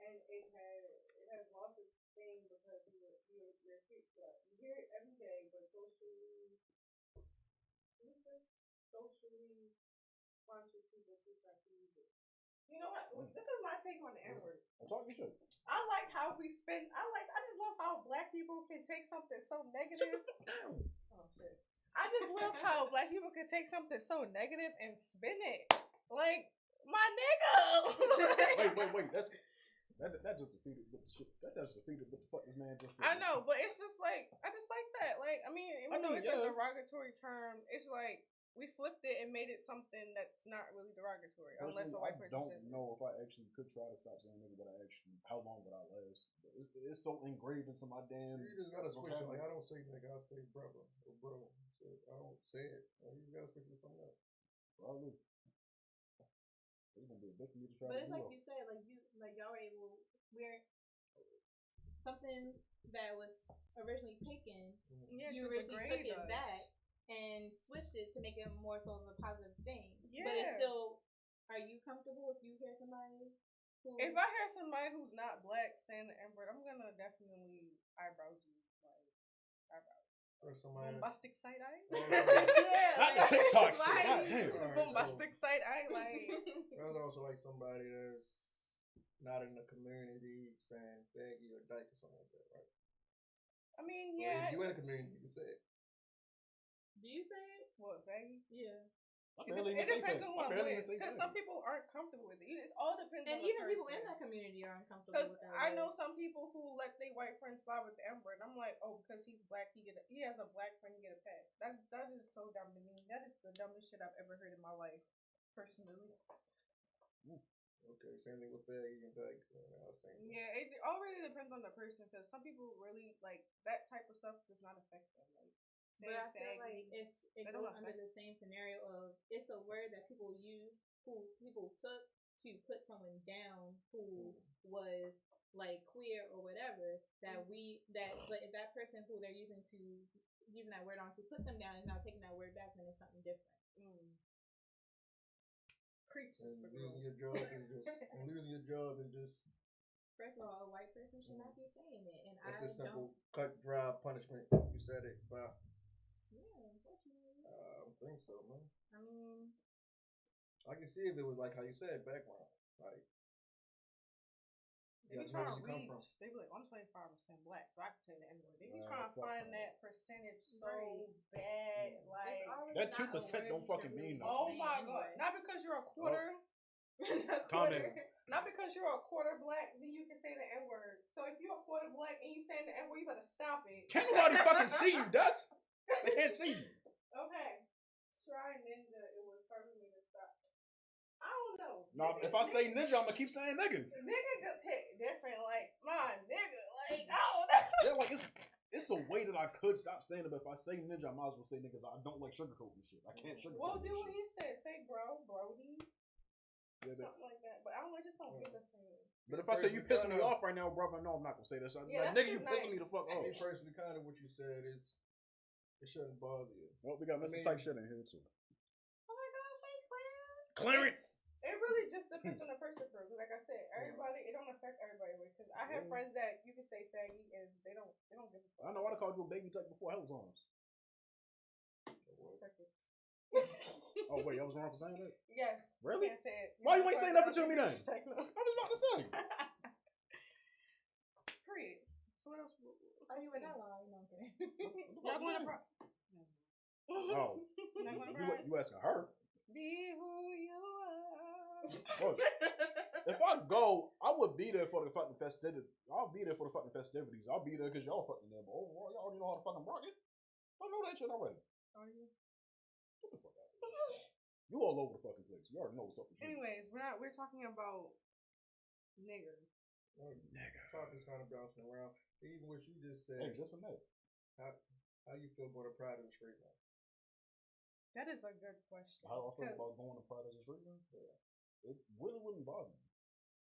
and it has lost its sting because you're you hear it every day, but socially conscious people choose not to use it. You know what? This is my take on the N-word. I'm talking shit. I like how we spend. I just love how black people can take something so negative. Shut the fuck down. Oh shit. I just just love how black people can take something so negative and spin it. Like, my nigga. Wait. That just defeated what the shit. That just defeated what the fuck this man just said. I know, but it's just like I just like that. Like, I mean, even though it's a derogatory term, it's like we flipped it and made it something that's not really derogatory, unless a white person says it. I don't know if I actually could try to stop saying nigga, but how long would I last? It's so engraved into my damn. You just gotta switch it. Like, I don't say nigga, I say brother or bro. So I don't say it. You just gotta switch it to something else. Probably. It's gonna be a bitch for me to try. But to it's like you said, y'all were able, we're something that was originally taken. Yeah, you originally took it back and switched it to make it more so of a positive thing. Yeah. But it's still, are you comfortable if you hear somebody who... If I hear somebody who's not black saying the N-word, I'm gonna definitely eyebrow you. Like, eyebrow. Or somebody... Bombastic side eye? Yeah. Not the TikTok shit. Bombastic side eye, like... There's also like somebody that's not in the community saying faggy or dyke or something like that, right? I mean, yeah. If you in the community, you can say it. Do you say it? What, faggy? Yeah. It depends on who I'm with. Because some people aren't comfortable with it. It all depends on the person. And even people in that community are uncomfortable with that. I know some people who let their white friends slide with the N-word. I'm like, oh, because he's black, he has a black friend, he get a pass. That is so dumb to me. That is the dumbest shit I've ever heard in my life, personally. Okay, same thing with faggy and dykes. Yeah, it all really depends on the person. Because some people really, like, that type of stuff does not affect them. Like, but I feel like it goes under the same scenario of it's a word that people use, who people took to put someone down who was like queer or whatever. But if that person who they're using that word on to put them down is now taking that word back, then it's something different. Preach. And losing your job is just. First of all, a white person should not be saying it, and that's I just simple, don't. cut, dry punishment. You said it, but. Yeah, unfortunately. I don't think so, man. I mean, I can see if it was like how you said, background. Like, they be trying to reach. They be like, I'm 25% black, so I can say the N-word. They be trying to find that percentage so bad. Like, that 2% don't fucking mean nothing. Oh my god! Not because you're a quarter. Comment. Not because you're a quarter black, then you can say the N-word. So if you're a quarter black and you saying the N-word, you better stop it. Can't nobody fucking see you, Dust. They can't see you. Okay. Try Ninja. It was hard for me to stop. I don't know. No, if I say ninja, I'm gonna keep saying nigga. Nigga just hit different. Like, my nigga. Like, I don't know. Yeah, like it's a way that I could stop saying it, but if I say ninja, I might as well say niggas. I don't like sugarcoating shit. I can't sugarcoat. Well, do what he said. Say bro, brody. Yeah, something like that. But I just don't get the same. But if I say you pissing me off right now, brother, no, I'm not gonna say this. Yeah, like, nigga, you pissing me the fuck off. Me personally, kind of what you said is. It shouldn't bother you. Nope, we got Mr. Type shit in here too. Oh my gosh, hey Clarence! It really just depends on the person. Like I said, everybody, it don't affect everybody. Because I have friends that you can say faggy and they don't give a fuck. I know I called you a baby type before Hell's Arms. Oh wait, I was wrong for saying that? Yes. Really? Can't say it. Why you ain't saying nothing to me then? I was about to say. Period. So what else? Are you in that line? No, I'm kidding. Y'all going to Oh. You asking her? Be who you are. Look, if I go, I would be there for the fucking festivities. I'll be there for the fucking festivities. I'll be there because y'all fucking there. But overall, y'all already know how to fucking rock it. I know that shit already. Are you? Get the fuck out of here. You all over the fucking place. You already know what's up with you. Anyways, we're talking about niggers. Nigga. Talking's kind of bouncing around. Even what you just said. Hey, just a minute. How you feel about a Pride in the Street now? That is a good question. How I feel about going to Pride in the Street now? Yeah. It really wouldn't bother me.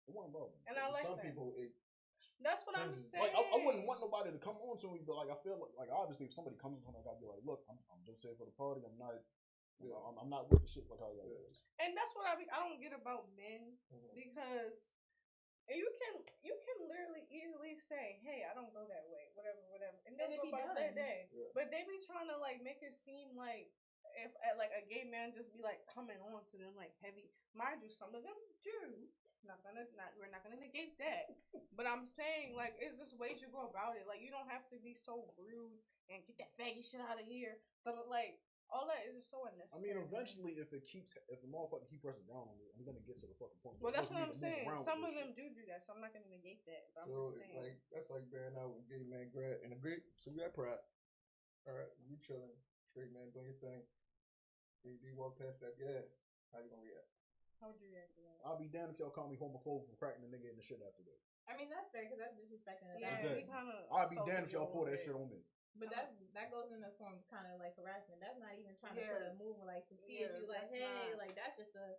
It wouldn't bother me. And I like some that. people, that's what I'm saying. Like, I wouldn't want nobody to come on to me, but like I feel like obviously if somebody comes on, I gotta be like, look, I'm just here for the party. I'm not. I'm not with the shit like how y'all is. And that's what I don't get about men because. And you can literally easily say, hey, I don't go that way, whatever, and they'll go about their day. Yeah. But they be trying to like make it seem like if like a gay man just be like coming on to them like heavy. Mind you, some of them do. We're not gonna negate that. But I'm saying like, it's just ways you go about it. Like you don't have to be so rude and get that faggy shit out of here. But like All that is just so I unnecessary. mean, eventually, if a motherfucker keep pressing down on me, I'm gonna get to the fucking point. Well, that's what I'm Move saying. around Some with of this them shit. do that, so I'm not gonna negate that. But I'm So just saying. like that's like bearing out with gay man grad and a great. So you got pride. All right, you chilling, straight man doing your thing. You walk past that gas. How you gonna react? How would you react to that? I'll be damned if y'all call me homophobe for cracking a nigga in the shit after that. I mean, that's fair because that's disrespecting the Yeah, dog. Exactly. we kind of. I'll be damned if y'all pull that shit on me. But that goes in the form of kind of like harassment. That's not even trying to Yeah. put a move like to see if Yeah, you like, that's hey, not- like that's just a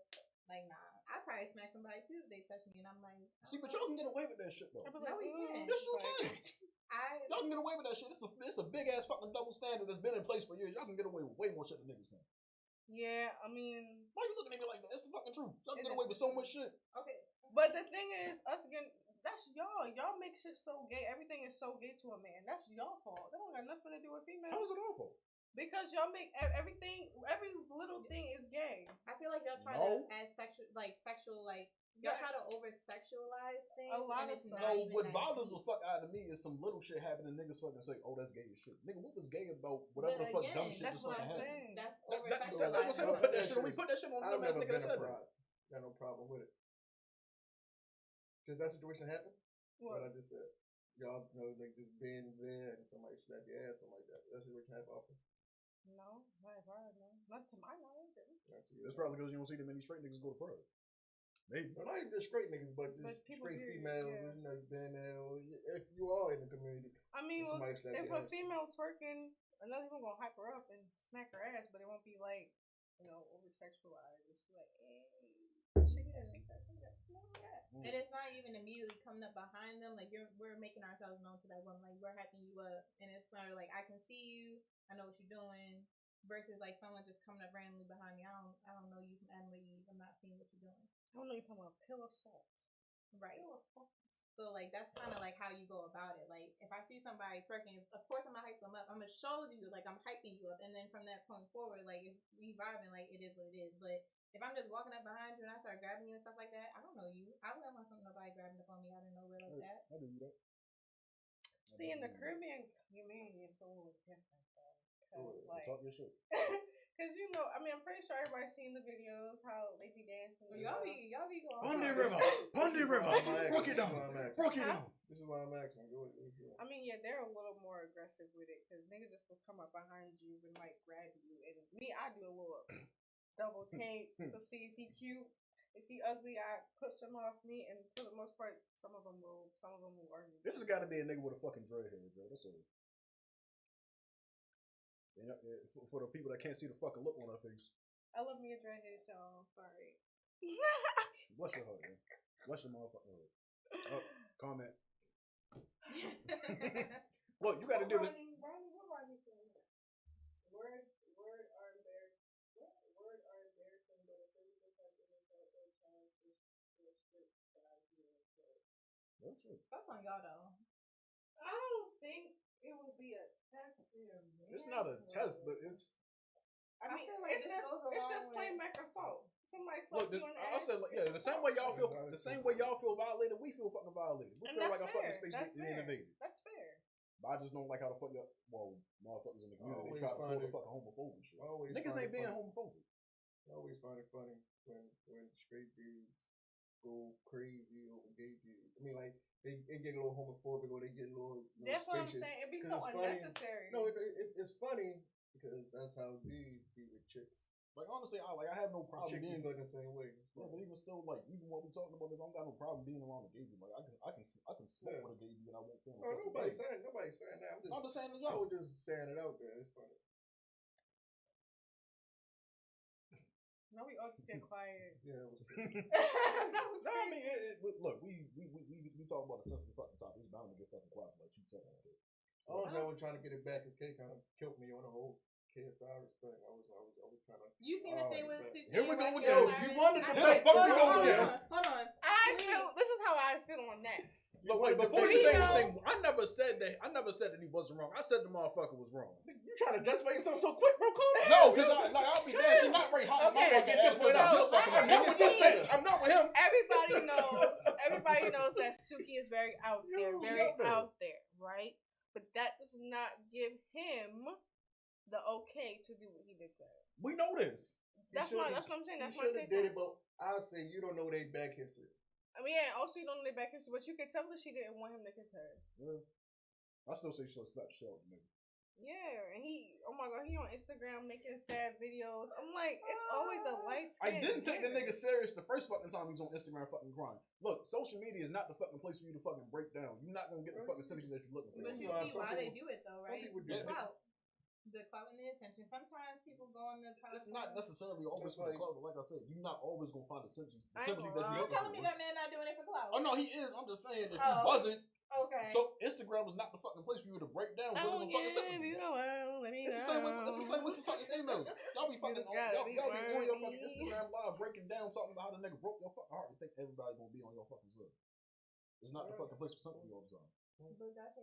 like nah. I probably smack somebody too if they touch me, and I'm like, See, but y'all can get away with that shit though. I'd be No, we can't. Yes, you can. I Y'all can get away with that shit. It's a big ass fucking double standard that's been in place for years. Y'all can get away with way more shit than niggas can. Yeah, I mean, Why you looking at me like that? It's the fucking truth. Y'all can It get is away with so much shit. okay. but the thing is, us again, that's y'all. Y'all make shit so gay. Everything is so gay to a man. That's y'all fault. That don't got nothing to do with females. How is it awful? Because y'all make everything, every little thing is gay. I feel like y'all try No. to add sexual y'all try to over sexualize things. A lot and of it's stuff. not No, even what that bothers deep. the fuck out of me is some little shit happening. Niggas fucking say, "Oh, that's gay as shit." Nigga, what was gay about whatever But the fuck again, dumb shit That's just what fucking I'm happened? saying. That's That's over what I'm sexualizing. saying. Don't put that shit on. We put that shit on the I've dumbass never nigga been that a said that. pride. Got no problem with it. Since that situation happened, what I just said, y'all know like just being there and somebody slap your ass, something like that. That situation happen often. No, not to my knowledge. That's It's probably because you don't see that many straight niggas go to pride. Maybe. Well, not even just straight niggas, but just But people straight do, females. yeah. You know, been there. Or if you are in the community, I mean, and well, somebody slap if your a ass. female twerking, another people gonna hype her up and smack her ass, but it won't be like, over sexualized. It's like, hey, shake that, shake that, shake that. No, yeah. And it's not even immediately coming up behind them. Like we're making ourselves known to that woman. Like we're hyping you up, and it's sort of like I can see you. I know what you're doing. Versus like someone just coming up randomly behind me. I don't know you from Adam and Eve. I'm not seeing what you're doing. I don't know you're talking about pillow salt. Right. So like that's kind of like how you go about it. Like if I see somebody twerking, of course I'm gonna hype them up. I'm gonna show you like I'm hyping you up, and then from that point forward, like if we vibing, like it is what it is. But if I'm just walking up behind you and I start grabbing you and stuff like that, I don't know you. I wouldn't want nobody grabbing up on me out of nowhere like that. I do that. See, in the Caribbean community, it's a little different though. Cause Talk your shit. Cause I mean, I'm pretty sure everybody's seen the videos how they be dancing. So y'all be going. Bundy hard. River. Bundy River. Broke it down. Broke it Huh? down. This is why I'm asking. Go ahead. I mean, yeah, they're a little more aggressive with it because niggas just will come up behind you and might grab you. And me, I do a little double take to see if he cute. If he ugly, I push him off me. And for the most part, some of them will argue. This has got to be a nigga with a fucking dreadhead, bro. That's all. For the people that can't see the fucking look on her face. I love me a dreadhead, y'all. Sorry. Bless your heart, man. Bless your motherfucking heart. Oh, comment. Look, you got to do this. Ronnie, what Ronnie saying? Word are embarrassing, but a physical touch in itself will challenge to restrict God's will. Oh, shit. That's on y'all though. I don't think it would be a test for a man. It's not a test, but it's. I mean, feel like it's this just goes along it's just plain with- back assault. Somebody Look, slapped you on the I ass. said, like, yeah, the same way y'all feel violated, we feel fucking violated. We And feel that's like our fair. fucking space That's being fair. invaded. That's fair. But I just don't like how the fuck y'all, motherfuckers in the community, Always they try to pull find the it- fucking homophobic shit. Always Niggas find ain't it being funny. homophobic. I always find it funny when straight dudes go crazy over gay dudes. I mean, like they get a little homophobic or they get a little. That's what I'm spacious. saying. It'd be 'Cause so it's funny. unnecessary. No, it's funny because that's how dudes be with chicks. Like honestly, I have no problem Chicks being. be the same way. Yeah, but even still, like even when we talking about this, I don't got no problem being around a gay dude. Like I can smoke Yeah. with a gay dude and I won't feel. No, nobody's saying that. I'm just saying to I y'all. was just saying it out there. It's funny. No, we all just get quiet. Yeah, it was. That was No, I mean, crazy. look, we talking about a sensitive fucking topic. It's bound to get fucking quiet for like 2 seconds. Honestly, I was trying to get it back because Kay kind of killed me on the whole KSI thing. I was trying to. You seen the thing with but- 2K? Here we go and again. Osiris? You wanted to I- make- Here the fuck we go hold again. on, Hold on. This is how I feel on that. Look, wait, before you say anything, I never said that he wasn't wrong. I said the motherfucker was wrong. You trying to justify yourself so quick, bro? No, because I'll be damn. She's not right. How Okay, get your point out. I'm not with this nigga. I'm not with him. Everybody knows that Suki is very out there, She very out there. out there, right? But that does not give him the okay to do what he did to her. We know this. That's what I'm saying. That's he my should have did take. it, but I'll say you don't know their back history. I mean, yeah. Also, you don't know their back history, but you can tell that she didn't want him to kiss her. Yeah. I still say she should have slapped the shit out of the nigga. Yeah, and oh my god, he on Instagram making sad videos. I'm like, it's always a light skin. I didn't take the nigga serious the first fucking time he was on Instagram fucking crying. Look, social media is not the fucking place for you to fucking break down. You're not gonna get the fucking synergy that you're looking for. But you see why they do it though, right? The clout. The clout and the attention. Sometimes people go on the It's not necessarily always for the clout, but like I said, you're not always gonna find the synergy that You're you're telling me that man not doing it for clout. Oh no, he is. I'm just saying if he wasn't. Okay. So Instagram was not the fucking place for you to break down. Oh yeah, it's the same with the fucking emails. Y'all be fucking y'all be on your fucking Instagram live breaking down talking about how the nigga broke your fucking heart and think everybody gonna be on your fucking side. It's not the fucking place for something all the time.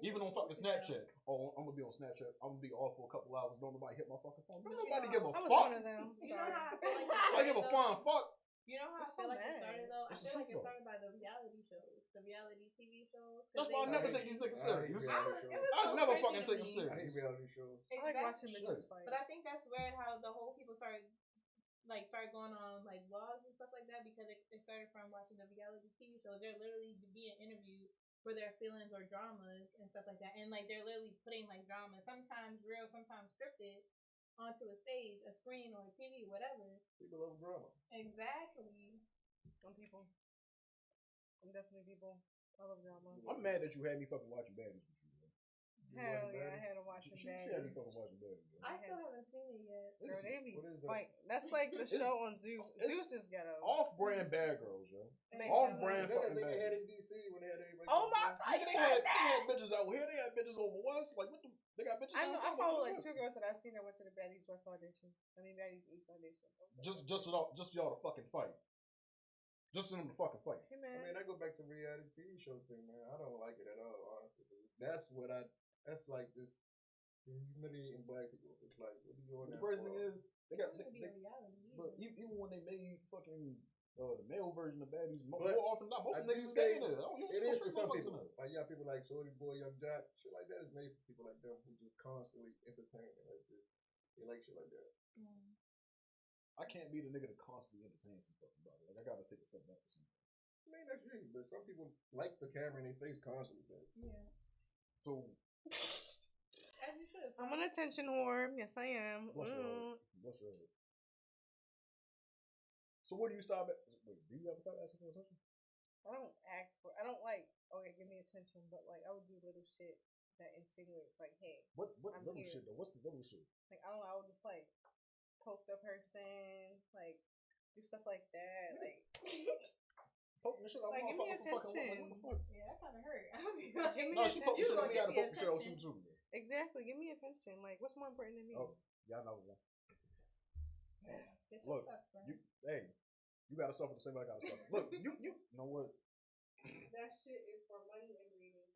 Even on fucking Snapchat. Oh, I'm gonna be on Snapchat. I'm gonna be off for a couple hours. Don't nobody hit my fucking phone. Don't nobody give a fuck. You know how I feel like I give a flying fuck. You know how I feel like it started though? I feel like it started by the reality shows, the reality TV shows. That's why I never take these niggas serious. I never fucking take them serious. I hate reality shows. I like watching bitches fight. But I think that's where how the whole people started going on like vlogs and stuff like that because it started from watching the reality TV shows. They're literally being interviewed for their feelings or dramas and stuff like that, and like they're literally putting like drama, sometimes real, sometimes scripted, onto a stage, a screen, or a TV, whatever. People love drama. Exactly. Some people. Some definitely people. I love drama. I'm mad that you had me fucking watching Baddies with you. Hell yeah, I had to watch it. She had me fucking watching Baddies. I still haven't seen it yet. Girl, they be what is that? like that's like the show on Zeus. Zeus is ghetto. Off-brand bad girls, yo. They Off-brand fucking they bad. had in DC when they had everybody. Oh my Nigga, they had bitches out here. They had bitches over west. Like, what the? They got bitches. I know. I outside. follow like 2 girls that I've seen that went to the Baddies West audition. I mean Baddies East audition. Just y'all to fucking fight. Just for them to fucking fight. Hey man. I mean, I go back to reality TV show thing, man. I don't like it at all, honestly. That's like this humiliating black people. It's like, what are you doing? The crazy thing is, they got. But even when they made fucking the male version of Baddies, more But often than not, most of I the niggas do say stay in there. Oh, you it is for some in people. there. Like, yeah, people like Soulja Boy, Young Jock, shit like that is made for people like them who just constantly entertain and they like shit like that. I can't be the nigga to constantly entertain some fucking body. Like, I gotta take a step back or something. I mean, that's you, but some people like the camera in their face constantly. But. Yeah. So, As you should. I'm an attention whore. Yes, I am. what's your So where do you stop at? Wait, do you ever stop asking for attention? I don't ask for. I don't like. Okay, give me attention, but like I would do little shit that insinuates like, hey, What I'm little here. shit though? What's the little shit? Like I don't know. I would just like poke the person, like do stuff like that, like. Poking the shit out Like, give me motherfucker for fucking attention. what the fuck? Yeah, that kind of hurt. Give me No, she poked the shit out. gonna We gotta get poke the shit out attention. some too. Exactly. Give me attention. Like, what's more important than me? Oh, y'all know one. Get your Look, stuff, son. you gotta suffer the same way I gotta suffer. Look, you know what? That shit is for money and reading.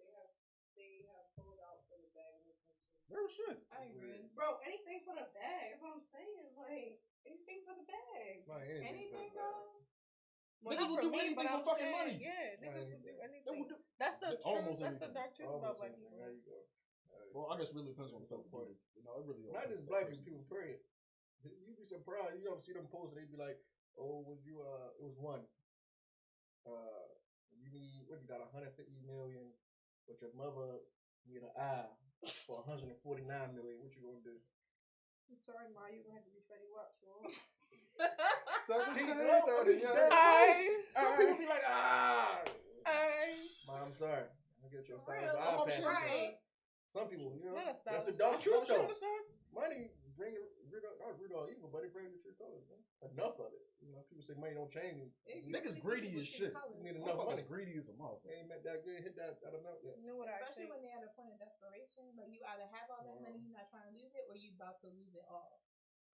They have pulled out for the bag of attention. Real shit. I agree. Bro, anything for the bag. That's what I'm saying. Like, anything for the bag. Not Anything, bro? Well, Niggas not will for do me, anything but for I'm fucking saying, money. Yeah, Not niggas will do anything. They anything. will do That's the almost truth. That's the anything. dark truth about black people. There you go. Well, I guess it really depends on the type of party. You know, it really all Not depends just on black the people, person. period. You'd be surprised. You don't see them post and they'd be like, "Oh, would you? It was one. You need what? You got 150 million, but your mother need an eye for 149 million. What you gonna do?" I'm sorry, Ma, you're gonna have to be Freddie Watch, bro. 17, 30, yeah. Some people be like, Mom, I'm sorry. I get your stylist I'm iPad. sure. Right. Some people, you know, Not a that's the stylist. dark truth Don't you though. understand? Money bring not root all evil, but it brings the true colors, man. Enough of it. You know, people say money don't change. Niggas greedy as shit. You need enough money. Motherfuckers greedy as a motherfucker. Ain't met that good, hit that amount yet. You know what I Especially think? when they're at a point of desperation, like you either have all that money, you're not trying to lose it, or you about to lose it all.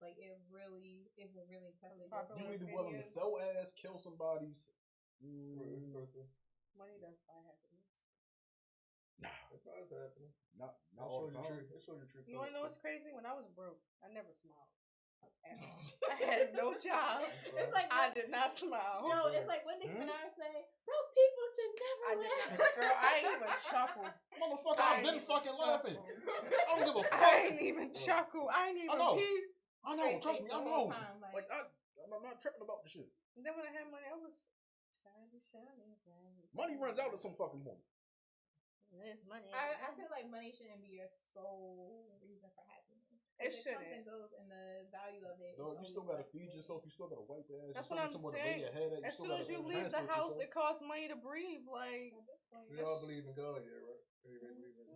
Like it really tested. Popular You either willing to opinion. sell ass, kill somebody. Money does buy happiness. Nah, That's how it's happening. not I'll all show the you the time. truth. I'll show you the truth. You wanna know what's crazy? When I was broke, I never smiled. at all. I had no job. It's like I did not smile. No, it's like when Nicki Minaj say, "Broke people should never I did laugh." not, girl, I ain't even chuckle. Motherfucker, I've been fucking laughing. I don't give a fuck. I ain't even chuckle. I ain't even I know. pee. I know, trust me, I know. Time, Like, I'm not tripping about the shit. And then when I had money, I was shiny. Money runs out at some fucking point. There's money. I feel like money shouldn't be your sole reason for happiness. It comes shouldn't. and goes, and the value of it. No, is you still always gotta like feed the- yourself. You still gotta wipe your ass. That's you what still I'm need somewhere to lay saying. your head at. You As still soon as gotta you leave the transport house, yourself. it costs money to breathe. Like, We all believe in God here, right? Everybody believe in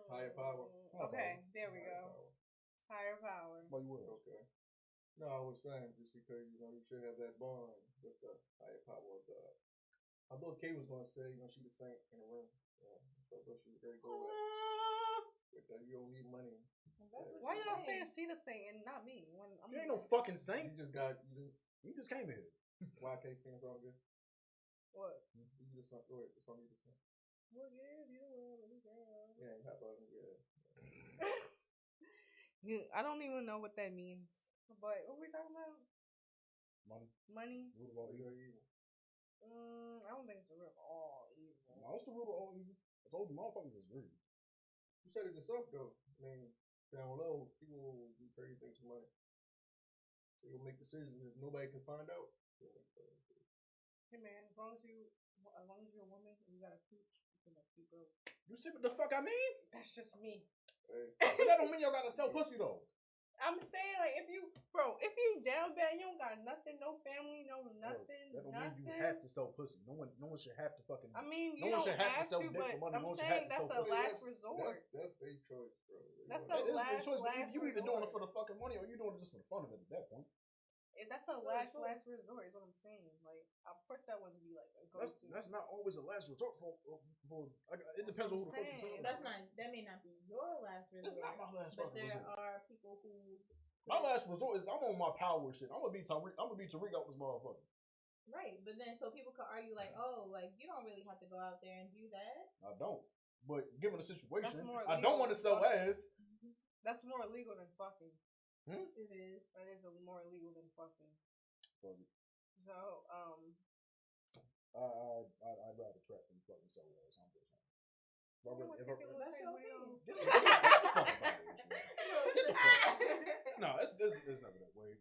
higher power. Okay, there we go. Higher power. Well, you would. Okay. No, I was saying just because you should have that bond with the higher power of God. I thought Kay was gonna say, she's the saint in the room. So I thought she was very good with that. You don't need money. Why y'all saying she the saint and not me? When I'm You ain't no fucking saint. You just came here. Why can't sing a song good? What? You just sung. Go ahead, the song you just sang. Well, yeah, girl. Yeah, how about yeah. I don't even know what that means. But what we talking about? Money. Root of all evil. I don't think it's the root of all evil. No, it's the root of all evil. I told you, motherfuckers is greedy. You said it yourself though. I mean, down low, people will do crazy things for money. They will make decisions if nobody can find out. Hey man, as long as you're a woman and you got a cooch, you can keep broke. You see what the fuck I mean? That's just me. Hey. But that don't mean y'all gotta sell pussy though. I'm saying like if you down bad, you don't got nothing, no family, no nothing. That don't nothing. mean you have to sell pussy. No one should have to fucking. I mean, no you one don't should have to sell to, dick but for money. I'm No one should saying have to that's sell a pussy. last resort. That's their choice, bro. That's That a is their last choice, but you either doing it resort. for the fucking money or you doing it just for the fun of it at that point. That's a last resort. Is what I'm saying. Like, of course, that wouldn't be like a go-to. That's not always a last resort for it depends on who the fuck you're talking That's about. not. That may not be your last resort. It's not my last but fucking there resort. are people who. My last resort is I'm on my power shit. I'm gonna be Tariq out this motherfucker. Right, but then so people could argue like, oh, like you don't really have to go out there and do that. I don't. But given the situation, more I don't want to sell illegal. ass. That's more illegal than fucking. It is. That is more illegal than fucking. Fuck it. So, I'd rather trap than fucking sell ass. I'm just saying. No, it's never that way.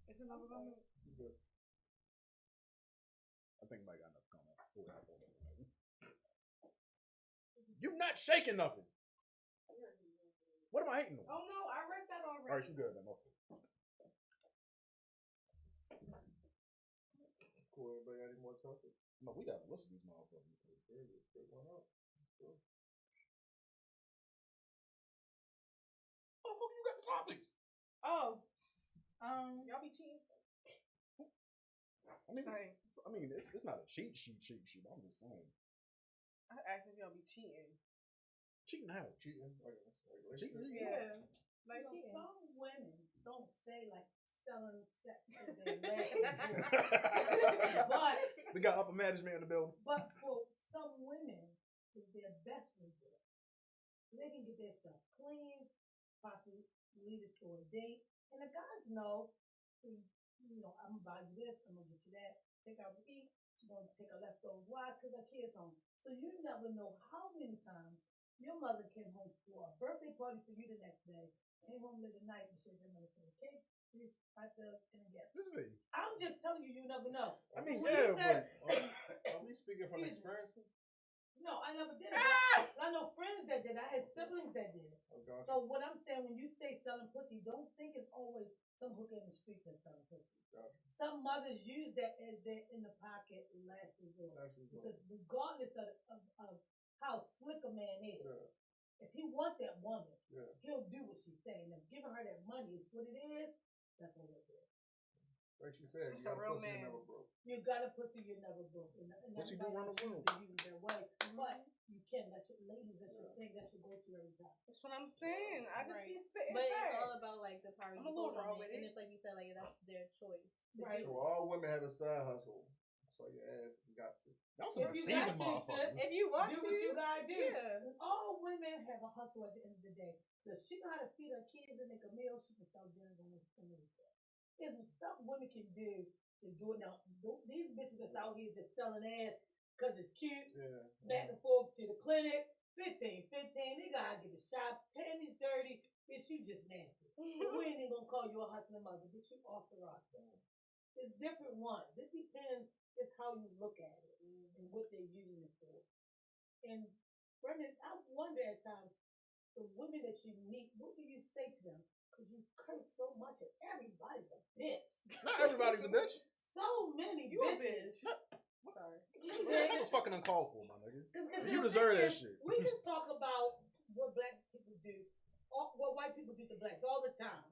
It's another comment. I think Mike got enough comment. You not shaking nothing. What am I hating on? Oh no, I read that already. Alright, you good then, motherfucker. Cool, everybody got any more topics? No, we gotta listen to these motherfuckers. Straight one up. Cool. Motherfucker, you got the topics. Oh, y'all be cheating. I mean, it's not a cheat sheet. I'm just saying. I asked if y'all be cheating. Cheating how? Cheating. Cheating? Yeah. Like some women don't say like selling sex to their legs. But we got upper management in the building. But for some women, it's their best resort. They can get themselves clean, possibly lead it to a date, and the guys know, I'm gonna buy you this, I'm gonna get you that, take out to eat. She's gonna take her leftovers. Why? Because her kids home. So you never know how many times your mother came home for a birthday party for you the next day, came home late at night and said, "I'm gonna put a cake, please, right there, can I get?" This is me. I'm just telling you, you never know. I mean, When yeah, you said- but are we speaking from experience? No, I never did it. But I know friends that did. I had siblings that did it. Okay. So what I'm saying, when you say selling pussy, don't think it's always some hooker in the street that's selling pussy. Gotcha. Some mothers use that as their in the pocket last resort. Because regardless of how slick a man is, if he wants that woman, he'll do what she's saying. Now, giving her that money is what it is. That's what it is. Like she said, that's a real man. Never broke. You got a pussy, you're never broke. What you do around the world? Their way. But you can. That's your ladies. That's your thing. That's your go-to every time. That's what I'm saying. I just be spitting. But facts. it's all about like the power. I'm a little raw with and it. it's like you said, like that's their choice. Right. So all women have a side hustle. So your ass, you got to. Y'all some If you receiving got to, motherfuckers. If you want do to, what you gotta do. yeah. All women have a hustle at the end of the day. Because she know how to feed her kids and make a meal, she can sell dinners on anything. There's some stuff women can do to do it now. These bitches that's out here just selling ass because it's cute, back and forth to the clinic, 15, they gotta get a shot, panties dirty, bitch, you just nasty. But we ain't even gonna call you a hustling mother, bitch, you off the roster. It's different ones. It depends, it's how you look at it and what they're using it for. And Brendan, I wonder at times, the women that you meet, what do you say to them? Because you curse so much and everybody's a bitch. Not everybody's a bitch. So many You bitches. Sorry. That was fucking uncalled for, my nigga. You deserve that shit. We can talk about what black people do, what white people do to blacks all the time.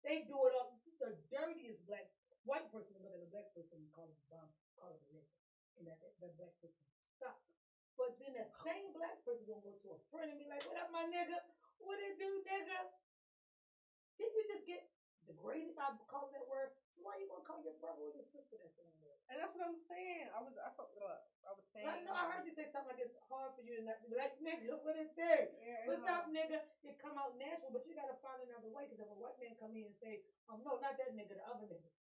They do it up. The dirtiest white person look at a black person and call it a bomb, call it a nigga. And that black person stop. But then that same black person gonna go to a friend and be like, "What up, my nigga? What it do, nigga?" Did you just get degraded by calling that word? So why you gonna call your brother or your sister that same word? And that's what I'm saying. I was saying. I heard you say something like it's hard for you to not be like, "Nigga, what it do? What's up, nigga?" It come out natural, but you gotta find another way. Because if a white man come in and say, "No, not that nigga, the other nigga,"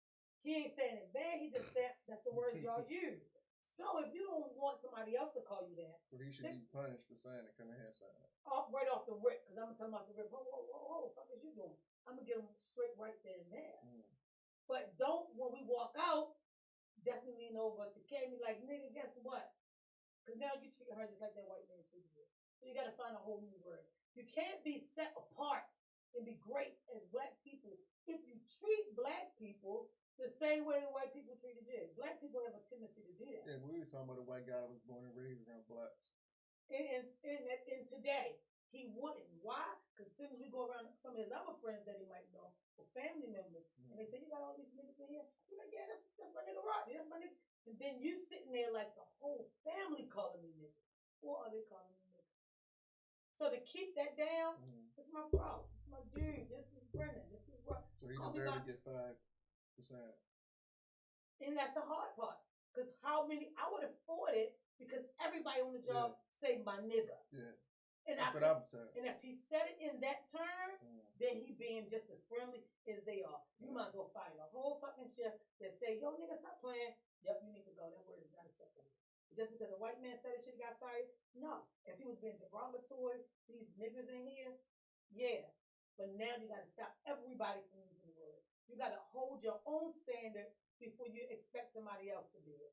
he ain't saying it bad. He just said that's the words y'all use. So if you don't want somebody else to call you that, so he should be punished for saying it. Come in here saying it. Right off the rip, because I'm gonna tell him off the rip. Whoa, what the fuck is you doing? I'm gonna give him straight right there and there. But don't, when we walk out, definitely lean over to Kay like, "Nigga, guess what?" Because now you treat her just like that white man treated you. So you gotta find a whole new word. You can't be set apart and be great as black people if you treat black people the same way the white people treated you. Black people have a tendency to do that. Yeah, we were talking about a white guy who was born and raised around blacks. And today, he wouldn't. Why? Because as soon as we go around some of his other friends that he might know, or family members, and they say, "You got all these niggas in here?" You're like, "Yeah, that's my nigga Rodney. That's my nigga." And then you sitting there like the whole family calling me nigga. Or are they calling me nigga? So to keep that down, this is my bro. This is my dude. This is Brennan. This is what. So he deserved to get 5%. And that's the hard part. Because how many, I would afford it because everybody on the job say my nigga. Yeah. And that's what I'm saying. And if he said it in that term, then he being just as friendly as they are. You might as well fire the whole fucking shift that say, "Yo, nigga, stop playing." Yep, you need to go. That word is not acceptable. Just because a white man said it should have got fired? No. If he was being derogatory, these niggas in here, yeah. But now you got to stop everybody from using the word. You got to hold your own standard before you expect somebody else to do it.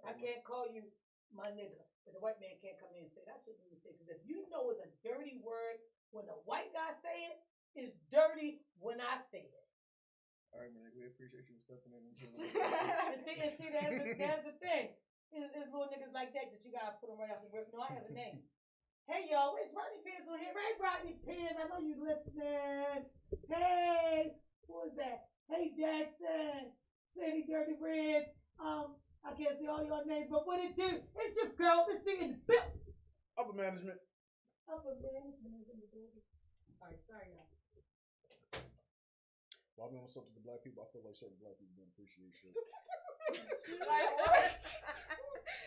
I can't call you my nigga, but the white man can't come in and say that shouldn't be said. Because if you know it's a dirty word when the white guy say it, it's dirty when I say it. All right, man. We appreciate you stepping in. and see, there's the thing. It's little niggas like that you gotta put them right off the rip. No, I have a name. Hey, yo, it's Rodney Pierce on here. Right, Rodney Pierce. I know you listening. Hey, who is that? Hey, Jackson. Sandy Dirty Red. I can't see all your names, but what it do? It's your girl. It's being built. Upper management. Upper management is in the building. All right, sorry, y'all. Well, I mean, what's up to the black people? I feel like certain black people don't appreciate shit. Like what?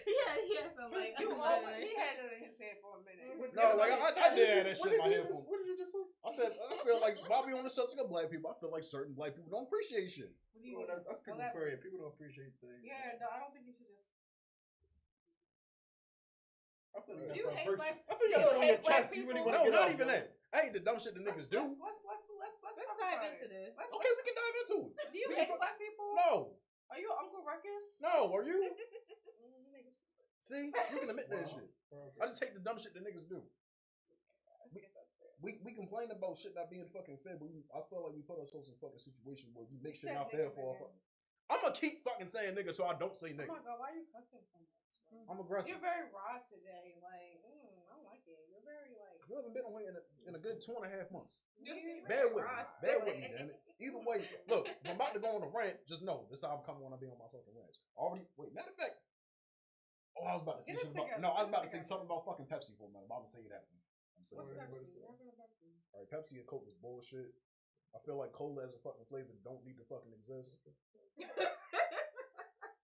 He had some like. He had it in his head for a minute. No, like I did have that shit in my head. What did you just say? I said I feel like while we on the subject of black people, I feel like certain black people don't appreciate shit. What do you mean? That's people period. People don't appreciate things. Yeah, no, I don't think you should just. I feel like You hate black. I feel you got something on your chest. You really want to No, get not off, even though. that. I hate the dumb shit the niggas do. Let's talk dive about into this. Okay, we can dive into it. Do you hate black people? No. Are you Uncle Ruckus? No, are you? See, you can admit that shit. I just hate the dumb shit the niggas do. We complain about shit not being fucking fair, but I feel like we put ourselves in fucking situations where we make shit not fair for our fucking. I'm gonna keep fucking saying nigga so I don't say nigga. Oh my god, why are you cussing so much? I'm aggressive. You're very raw today. Like, I don't like it. You're very like. You haven't been on here in a good 2.5 months. Bear with me. Bear with me, damn it. Either way, look, if I'm about to go on a rant, just know this is how I'm coming when I be on my fucking rants. Already, wait, matter of fact, I was about to say something about, no, I was about to say something about fucking Pepsi for a minute, but I'm gonna say that. What's Pepsi? Alright, Pepsi and Coke is bullshit. I feel like cola as a fucking flavor don't need to fucking exist.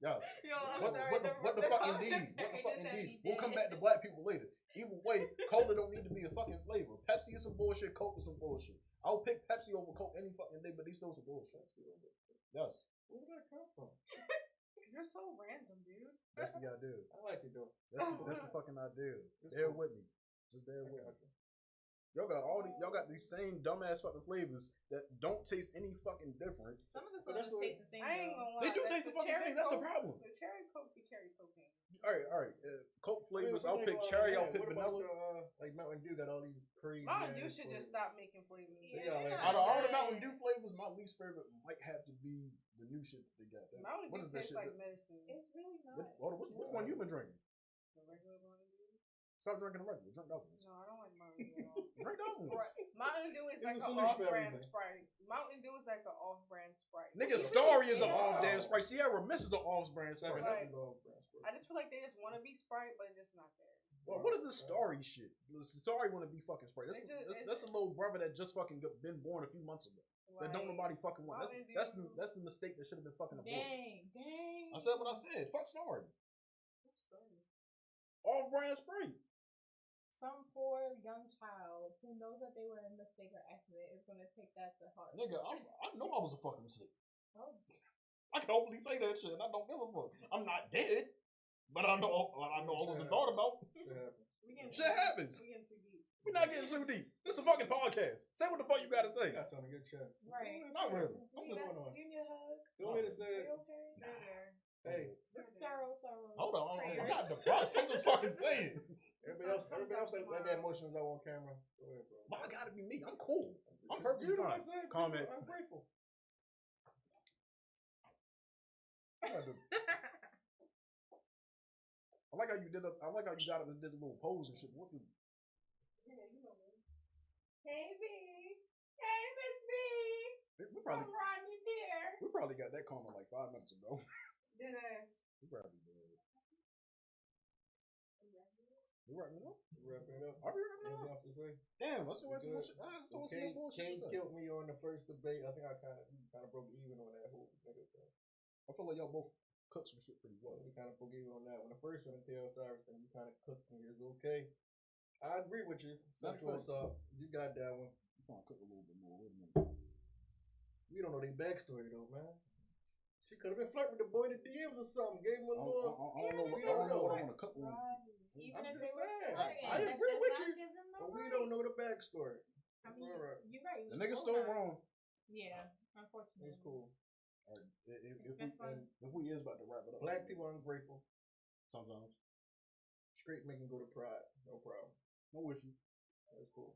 Yes. Yo, I'm What, sorry. what the fuck indeed? What the fuck indeed? We'll come back to black people later. Either way, cola don't need to be a fucking flavor. Pepsi is some bullshit. Coke is some bullshit. I'll pick Pepsi over Coke any fucking day, but these still some bullshit. Yes. Where did that come from? You're so random, dude. That's the idea. I like it though. That's the fucking idea. Bear with me. Just bear with me. Y'all got these same dumbass fucking flavors that don't taste any fucking different. Some of the sodas taste the same. I ain't gonna lie. They do taste the fucking same. That's the problem. The cherry Coke be cherry cocaine. All right. Coke flavors. I'll pick cherry. I'll pick vanilla. Like Mountain Dew got all these crazy. Mountain Dew should just stop making flavors. Out of all the Mountain Dew flavors, my least favorite might have to be the new shit that they got. Mountain What is Dew that tastes shit? like medicine. It's really not. Which one you been drinking? The regular Mountain Dew. Stop drinking the regular. Drink those. No, I don't like Mountain Dew at all. Drink those. Mountain Dew is It's like a an solution for off-brand everything. Sprite. Mountain Dew is like an off-brand Sprite. Nigga, Starry is an off damn Sprite. Sierra Mist is an off brand Sprite. Like, I just feel like they just want to be Sprite, but it's just not there. Well, what is this Starry shit? Starry want to be fucking Sprite. That's a little brother that just fucking been born a few months ago. That don't nobody fucking want. That's the mistake that should have been fucking avoided. Dang. I said what I said. Fuck Starry. Off brand Sprite. Some poor young child who knows that they were in mistake or accident is gonna take that to heart. Nigga, I know I was a fucking mistake. Oh. I can openly say that shit and I don't give a fuck. I'm not dead, but I know I wasn't thought about. Shit happens. We getting too deep. We're not getting too deep. This is a fucking podcast. Say what the fuck you gotta say. Got something to get chest. Right. Not really. I'm You just give me a hug. Go ahead and say Are it. you okay? Hey, Sorrow. Hold on. I'm Prayers. not depressed. I'm just fucking saying. everybody else let their emotions out on camera. Go ahead, bro. Why gotta be me? I'm cool. I'm perfectly You know fine. what I'm saying? Comment. I'm grateful. I like how you did. I like how you got up and did a little pose and shit. What the? Hey, B. Hey, Miss B. We I'm Rodney Deer. probably got that comment like 5 minutes ago. Dead ass. We probably did. We wrapping it up? Wrapping it up. Are we wrapping it Anything up? else to say? Damn, let's go some more shit. Let's go some more bullshit. Kane killed me on the first debate. I think I kind of broke even on that whole nigga thing. I feel like y'all both cooked some shit pretty well. We kind of broke even on that. When the first one, Tail Cyrus, then you kind of cooked me. It's okay. I agree with you. Sexual assault. You got that one. I'm trying to cook a little bit more. Wait a minute. We don't know their backstory though, man. She could have been flirting with the boy in the DMs or something. Gave him a little. I don't know what I want to cook on. Even I'm if just they were saying. flirting, I that agree does with not you, give them no but we right. don't know the backstory. I mean, Alright. you're right. The nigga's still wrong. Yeah, unfortunately. It's cool. If we is about to wrap it up. Black people are ungrateful. Sometimes. Straight men can go to pride. No problem. No issue. That's cool.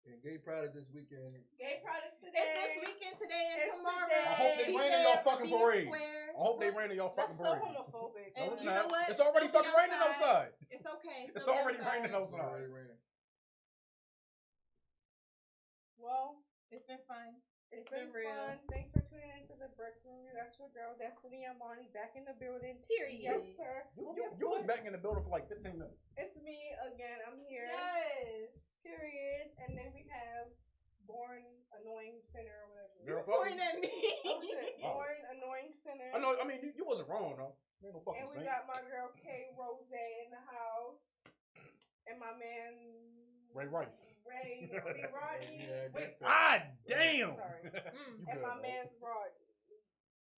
And gay pride is this weekend. Gay pride is today. It's this weekend, today, and It's tomorrow. today. I hope they Be rain in there y'all for fucking Venus parade. Square. I hope they rain in y'all That's fucking so parade. homophobic. And No, it's you not. know what? It's already Still fucking be raining outside. It's okay. It's Still be already raining It's outside. already raining. Well, It's been fun. it's been been real. fun. Thanks for tuning into the Break Room. You got your girl Destiny Amani back in the building. Period. Yes, sir. You was back in the building for like 15 minutes. It's me again. I'm here. Yes. Period. And then we have Born Annoying Sinner or whatever. Girl, fuck Pointing you. at me. Oh shit. Oh. Born Annoying Sinner. I know. I mean, you wasn't wrong though. You ain't no fucking And we saint. got my girl K Rose in the house. And my man Ray Rice. Ray Rodney. Yeah, Wait, Ah, damn. sorry. You And good, my bro. man's Rodney.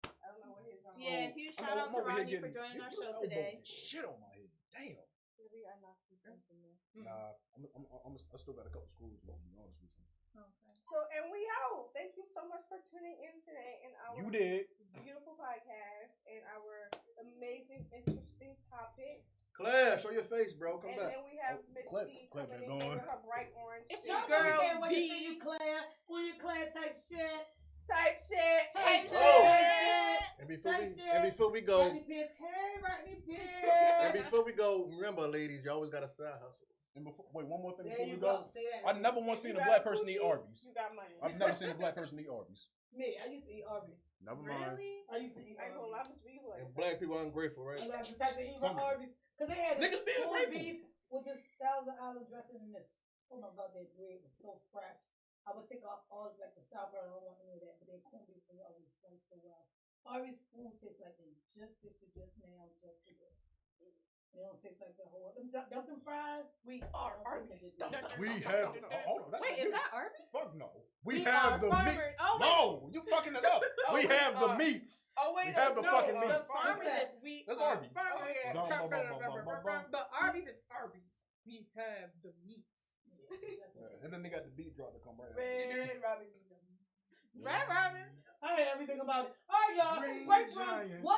I don't know what his name is. Yeah, huge I'm shout out to over here Rodney for getting- joining our you show elbow today. Shit on my head. Damn. Maybe I knocked some things in there. Nah, I still got a couple screws. To be honest with you. Okay. So, and we out. Thank you so much for tuning in today in our You did. beautiful podcast and our amazing, interesting topic. Claire, show your face, bro. Come And back. then we have Miss Claire B been coming in going. with her bright orange. It's suit. your Y'all girl, can't wait to B. see you, Claire. Who you, Claire? Type shit. Type shit. Type Type shit. shit. And Type shit. before we go, Rodney Pierce. Hey, Rodney and Pierce. before we go, remember, ladies, you always got a side hustle. And before, wait, one more thing There before you we go. go. Say that. I never once seen You a got black person eat coochie, Arby's. You got money. I've never seen a black person eat Arby's. Me, I used to eat Arby's. Never mind. Really? I used to eat I ain't gonna Arby's. lie, Miss B like And black people are ungrateful, right? I love the fact that he Some- eat Arby's. Because they had Niggas being corned grateful. beef with this Thousand Island dressing in this. Oh my God, that bread was so fresh. I would take off all like the sour, I don't want any of that, but their corned beef was always done so well. Arby's food tastes like they just fixed it just now, just today. They don't taste like the whole. Them fries. We are Arby's. We have. Hold on. Wait, is that Arby's? Fuck no. We have the meat. Oh, wait. No, you fucking it up. We have the meats. Oh wait, We have the fucking no, meats. The farmers is we. That's Arby's. Farmers. Oh, yeah. But Arby's is Arby's. We have the meats. And then they got the beat drop to come right out. Red Robin. Red Robin. I hate everything about it. All right, y'all. Green Break from Giant. what's